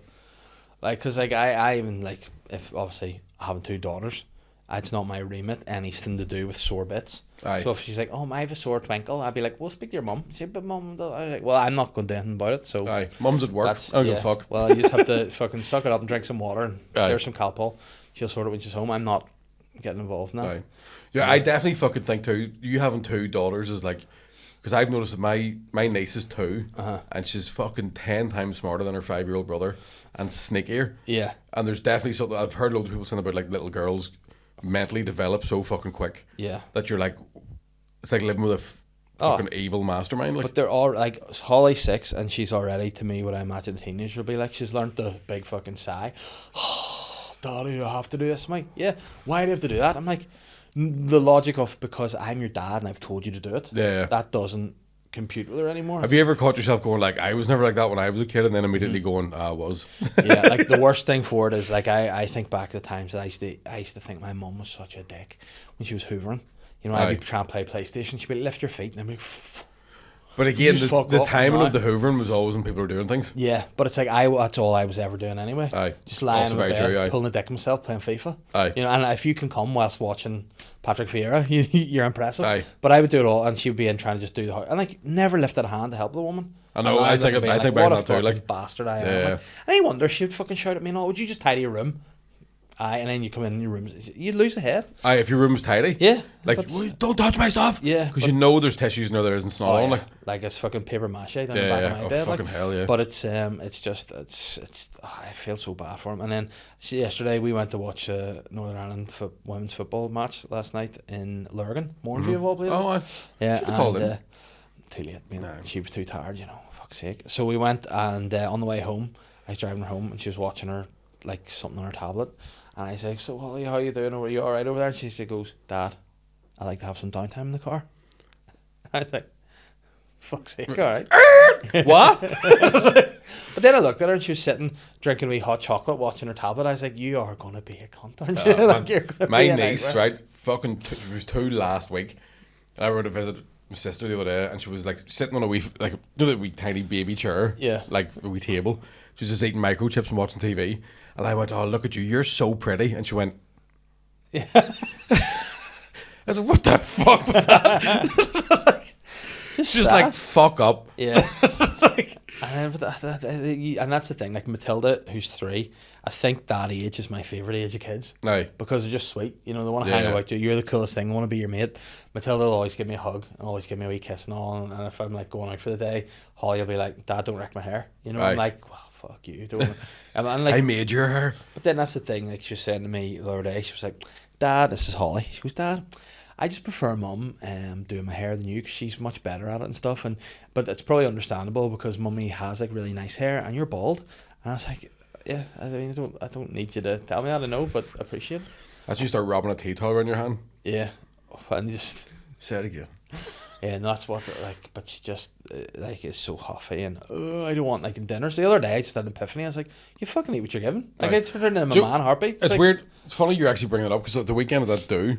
like, cause like I even like if obviously having 2 daughters, it's not my remit anything to do with sore bits. Aye. So if she's like, oh, I have a sore twinkle, I'd be like, well, speak to your mum. She'd be, but mum, I'm like, well, I'm not going to do anything about it. So aye, mum's at work. I don't give a fuck. Well, you just have to fucking suck it up and drink some water and there's some Calpol. She'll sort it when she's home. I'm not getting involved in that. Aye. Yeah, I definitely fucking think too. You having 2 daughters is like. Because I've noticed that my niece is 2 and she's fucking 10 times smarter than her 5-year-old brother and sneakier. Yeah. And there's definitely something, I've heard loads of people saying about like little girls mentally develop so fucking quick. Yeah. That you're like, it's like living with a fucking evil mastermind. Like. But they're all like, Holly's 6 and she's already, to me, what I imagine a teenager will be like. She's learnt the big fucking sigh. Oh, Daddy, I have to do this. I'm like, yeah, why do you have to do that? I'm like, the logic of because I'm your dad and I've told you to do it. Yeah. That doesn't compute with her anymore. Have you ever caught yourself going like, I was never like that when I was a kid, and then immediately going, I was. Yeah, like the worst thing for it is like I think back to the times that I used to think my mum was such a dick when she was hoovering. You know, I'd be trying to play PlayStation, she'd be like, lift your feet, and I'd be like, but again, the timing of the hoovering was always when people were doing things. Yeah, but it's like that's all I was ever doing anyway. Aye. Just lying in bed, pulling a dick of myself, playing FIFA. Aye. You know, and if you can come whilst watching Patrick Vieira, you're impressive. Aye. But I would do it all, and she would be in trying to just do the house. And like, never lifted a hand to help the woman. I know, I think what about a that too. Like, bastard I am. yeah. Like, and I wonder, she would fucking shout at me and all, would you just tidy your room? Aye, and then you come in your room, you'd lose the head. Aye, if your room's tidy. Yeah. Like, don't touch my stuff. Yeah. Because you know there's tissues in there isn't snot on. Like it's fucking paper mache down the back of my bed. Fucking hell, yeah. But it's I feel so bad for him. And then yesterday we went to watch a Northern Ireland women's football match last night in Lurgan, Mornview of all places. Oh, yeah. Should have called in. Too late. She was too tired, fuck's sake. So we went, and on the way home, I was driving her home, and she was watching her like something on her tablet. And I say, so Holly, how you doing? Are you alright over there? And she goes, Dad, I like to have some downtime in the car. I was like, fuck's sake, alright. What? But then I looked at her and she was sitting drinking a wee hot chocolate, watching her tablet. I was like, you are going to be a cunt, aren't you? Like, you're gonna my be niece, right, fucking, it was 2 last week. And I went to visit my sister the other day, and she was like sitting on a wee, like, a wee tiny baby chair. Yeah. Like a wee table. She was just eating microchips and watching TV. And I went, oh, look at you, you're so pretty. And she went, yeah. I said, what the fuck was that? Like, just like, fuck up. Yeah. And that's the thing, like Matilda, who's 3, I think that age is my favourite age of kids. No. Because they're just sweet. They want to hang out with you. You're the coolest thing. They want to be your mate. Matilda will always give me a hug and always give me a wee kiss and all. And if I'm like going out for the day, Holly will be like, Dad, don't wreck my hair. I'm like, well, fuck you. Don't. And like, I made your hair. But then that's the thing, like she was saying to me the other day, she was like, Dad, this is Holly. She goes, Dad, I just prefer Mum doing my hair than you, because she's much better at it and stuff. But it's probably understandable because Mummy has like really nice hair and you're bald. And I was like, yeah, I mean, I don't need you to tell me that, I know, but I appreciate it. As you start rubbing a tea towel around your hand. Yeah, and just say it again. Yeah, and that's what like. But she just like is so huffy, and I don't want like in dinners. The other day I just had an epiphany. I was like, you fucking eat what you're given. Like I turned into my man heartbeat. It's like, weird. It's funny you're actually bringing it up, because at the weekend of that do,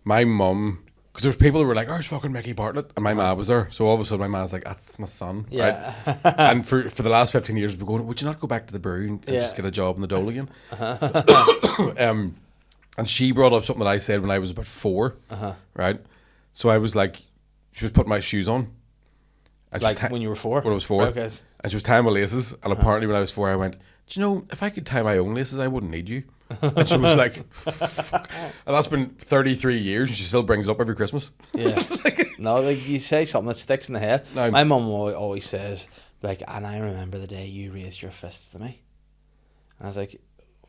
my mum. Because there's people who were like, oh, it's fucking Micky Bartlett. And my ma was there. So all of a sudden my ma's like, that's my son. Yeah. Right? And for the last 15 years, we're going, would you not go back to the brewery and just get a job in the dole again? And she brought up something that I said when I was about 4. Right? So I was like, she was putting my shoes on. Like when you were 4? When I was 4. Okay. And she was tying my laces. And apparently when I was 4, I went, do you know, if I could tie my own laces, I wouldn't need you. And she was like, fuck. And that's been 33 years and she still brings it up every Christmas. Yeah. No, like you say something that sticks in the head. No. My mum always says, like, and I remember the day you raised your fists to me. And I was like,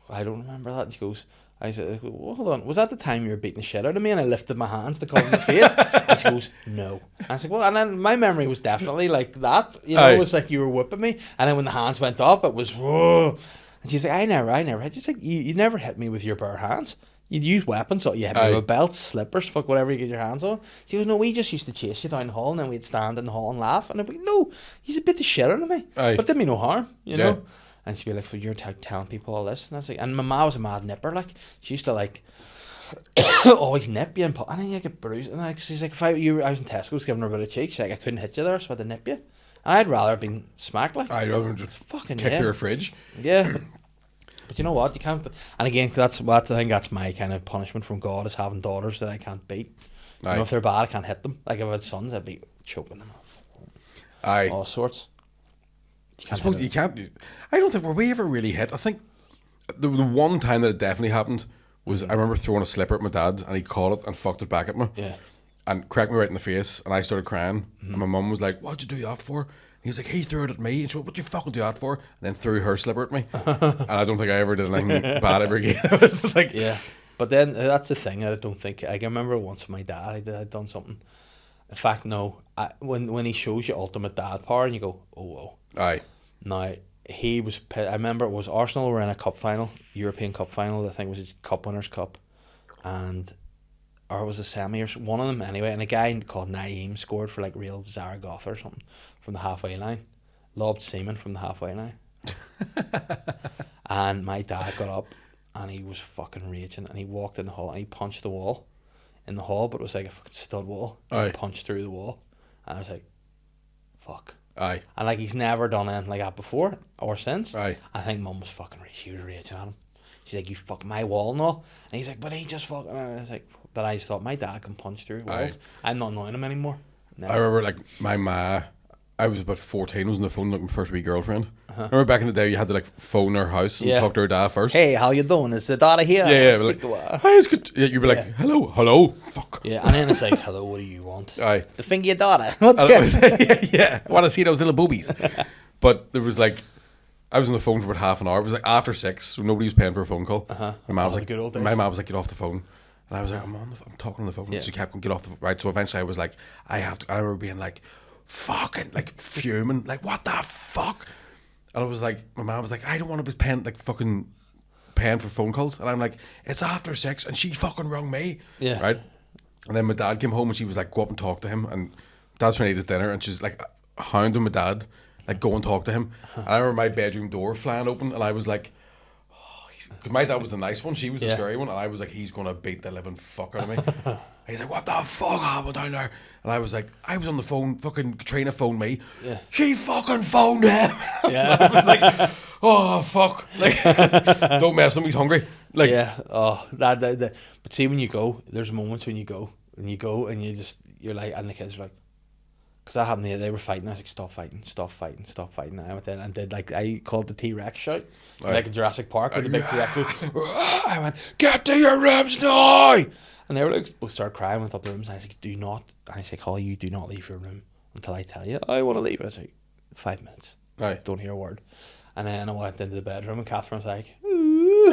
I don't remember that. And she goes, I said, well, hold on, was that the time you were beating the shit out of me and I lifted my hands to cover my face? And she goes, no. And I was like, well, and then my memory was definitely like that. It was like you were whipping me. And then when the hands went up, it was, whoa. And she's like, I never hit. She's like, you never hit me with your bare hands. You'd use weapons, so you hit me with belts, slippers, fuck whatever you get your hands on. She goes, no, we just used to chase you down the hall and then we'd stand in the hall and laugh. And I'd be like, no, he's a bit of shit out of me. But it did me no harm, you know? And she'd be like, so you're telling people all this? And I was like, and my ma was a mad nipper, like, she used to like, always nip you and then you get bruised. And like, she's like, if I was in Tesco's giving her a bit of cheek, she's like, I couldn't hit you there, so I had to nip you. I'd rather have been smacked, like. I'd rather just fucking kick your fridge. Yeah. But you know what? You can't. And again, that's I think that's my kind of punishment from God, is having daughters that I can't beat. You know, if they're bad, I can't hit them. Like if I had sons, I'd be choking them off. All sorts. I suppose you can't. I don't think were we ever really hit. I think the one time that it definitely happened was I remember throwing a slipper at my dad and he caught it and fucked it back at me. Yeah. And cracked me right in the face and I started crying. And my mum was like, "What'd you do that for?" He was like, he threw it at me. And she went, what you fucking do that for? And then threw her slipper at me. And I don't think I ever did anything bad ever again. I was like, yeah. But then that's the thing that I don't think. I can remember once with my dad, I'd done something. In fact, no. When he shows you ultimate dad power and you go, oh, whoa. Aye. Now, he was. I remember it was Arsenal were in a cup final, European Cup final. I think it was a Cup Winners' Cup. Or it was a semi or one of them anyway. And a guy called Naeem scored for like Real Zaragoza or something from the halfway line. Lobbed Seaman from the halfway line. And my dad got up and he was fucking raging and he walked in the hall and he punched the wall in the hall, but it was like a fucking stud wall. He punched through the wall. And I was like, fuck. Aye. And like he's never done anything like that before or since. Aye. I think Mum was fucking raging. She was raging at him. She's like, you fuck my wall and all. And he's like, but he just fucking. And I was like, but I just thought my dad can punch through walls. I'm not annoying him anymore. No. I remember like my ma. I was about 14. Was on the phone like my first wee girlfriend. Remember back in the day, you had to like phone her house and talk to her dad first. Hey, how you doing? Is the daughter here? Yeah. Like, hi, it's good. You'd be like, hello, fuck. Yeah, and then it's like, hello, what do you want? Aye. The thing of your daughter. What's good? Yeah. I want to see those little boobies. But there was like, I was on the phone for about half an hour. It was like after 6, so nobody was paying for a phone call. My mom was like, get off the phone. And I was like, I'm talking on the phone. Yeah. She kept get off the right. So eventually I was like, I have to. I remember being like, fucking like fuming, like what the fuck. And I was like, my mom was like, I don't want to be paying for phone calls. And I'm like, it's after 6, and she fucking rung me. Yeah. Right. And then my dad came home and she was like, go up and talk to him. And Dad's trying to eat his dinner, and she's like hounding my dad, like go and talk to him. And I remember my bedroom door flying open, and I was like, because my dad was the nice one, she was the scary one, and I was like, he's gonna beat the living fuck out of me. He's like, what the fuck happened down there? And I was like, I was on the phone, fucking Katrina phoned me. Yeah. She fucking phoned him. Yeah. I was like, oh fuck, like don't mess with him, he's hungry. Like, yeah. Oh, that. But see, when you go, there's moments when you go and you're like, and the kids are like, because that happened there, they were fighting. I was like, stop fighting. And I went in and did like, I called the T-Rex shout, like in Jurassic Park with the big T-Rex goes, I went, get to your rooms now. And they were like, both started crying, went up the rooms. And I was like, do not. And I said, Holly, you do not leave your room until I tell you. I want to leave. I was like, 5 minutes. Don't hear a word. And then I went into the bedroom and Catherine was like, ooh.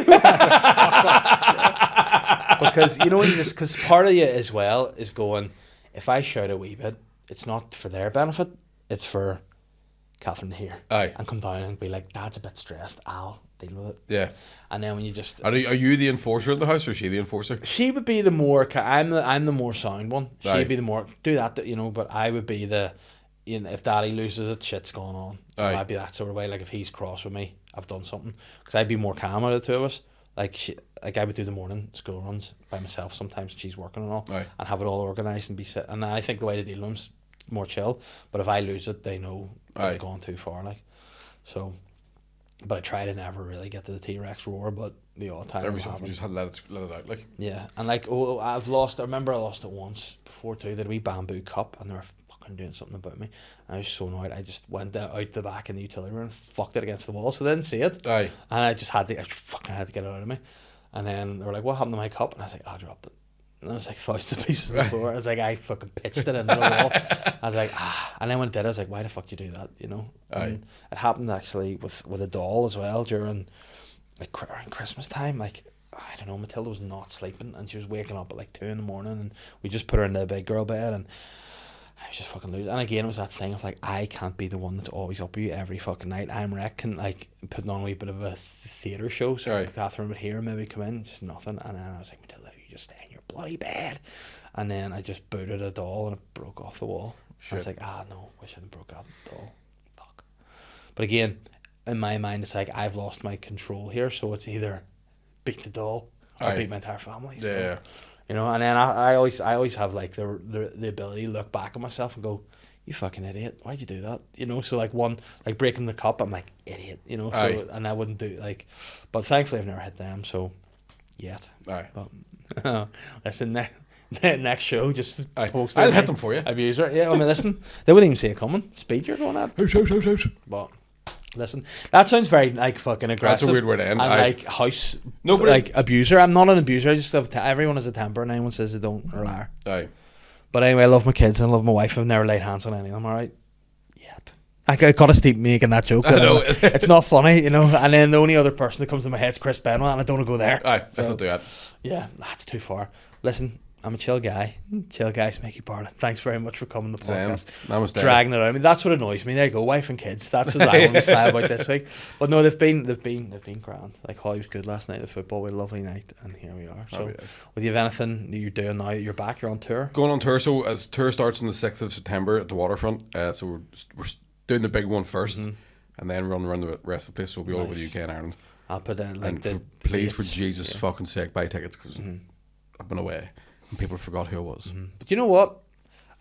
Because, you know, because part of you as well is going, if I shout a wee bit, it's not for their benefit, it's for Catherine to hear. And come down and be like, Dad's a bit stressed, I'll deal with it. Yeah. And then when you just... Are you the enforcer in the house, or is she the enforcer? She would be the more... I'm the more sound one. She'd be the more... Do that, you know, but I would be the... You know, if Daddy loses it, shit's going on. I'd be that sort of way. Like, if he's cross with me, I've done something. Because I'd be more calm out of the two of us. Like I would do the morning school runs by myself sometimes, and she's working and all, and have it all organised and be sit. And I think the way to deal with them's more chill. But if I lose it, they know I've gone too far. Like, so. But I try to never really get to the T-Rex roar, but the odd time. Every so often, just had to let it out, like. Yeah, and like, I've lost. I remember I lost it once before too. They had a wee bamboo cup, and they were fucking doing something about me. And I was so annoyed. I just went out the back in the utility room and fucked it against the wall, so they didn't see it. And I had to get it out of me. And then they were like, "What happened to my cup?" And I was like, "I dropped it." And I was like, thousands of pieces on the floor. I was like, I fucking pitched it into the wall. I was like, And then when it did, I was like, why the fuck did you do that? You know? And it happened actually with a doll as well during like around Christmas time. Like, I don't know, Matilda was not sleeping and she was waking up at like 2 a.m. and we just put her in the big girl bed and I was just fucking losing. And again, it was that thing of like, I can't be the one that's always up with you every fucking night. I'm wrecking, like putting on a wee bit of a theatre show. So Catherine would hear maybe come in, just nothing. And then I was like, Matilda, if you just stay in your bloody bed. And then I just booted a doll and it broke off the wall. I was like, no, wish I hadn't broke out the doll. Fuck. But again, in my mind, it's like, I've lost my control here. So it's either beat the doll or beat my entire family. So. Yeah. You know, and then I always have like the ability to look back at myself and go, you fucking idiot, why'd you do that? You know, so like breaking the cup, I'm like, idiot, you know, so and I wouldn't do but thankfully I've never hit them, so yet. But listen, next show, just post I'll hit them for you. Abuser. Yeah, I mean, listen, they wouldn't even see it coming. Speed you're going at. But listen, that sounds very like fucking aggressive. That's a weird word to end. And like house, like abuser. I'm not an abuser. I just have everyone has a temper, and anyone says they don't are a liar. But anyway, I love my kids and I love my wife. I've never laid hands on any of them. All right, yet. I gotta stop making that joke. I know it's not funny, you know. And then the only other person that comes to my head is Chris Benoit, and I don't want to go there. Let's not do that. Yeah, that's too far. Listen, I'm a chill guy. Chill guy's Micky Bartlett. Thanks very much for coming to the podcast. Dragging it out. I mean, that's what annoys me. There you go, wife and kids. That's what I want to say about this week. But no, they've been grand. Like Holly was good last night at football. We had a lovely night, and here we are. So, with you have anything you're doing now? You're back. You're on tour. Going on tour. So, as tour starts on the 6th of September at the waterfront. So we're doing the big one first, and then run around the rest of the place. So we'll be all over the UK and Ireland. I'll put in please, for Jesus fucking sake, buy tickets because I've been away. And people forgot who I was. But you know what?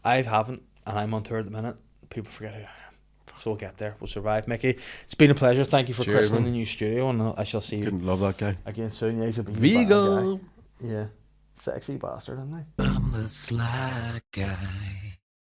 I haven't, and I'm on tour at the minute. People forget who I am. So we'll get there. We'll survive, Mickey. It's been a pleasure. Thank you for Cheers, christening man. the new studio, and I shall see you. Couldn't love that guy. Again soon. Yeah, he's a bad Vigo. guy. Yeah, sexy bastard, isn't he? I'm the sly guy.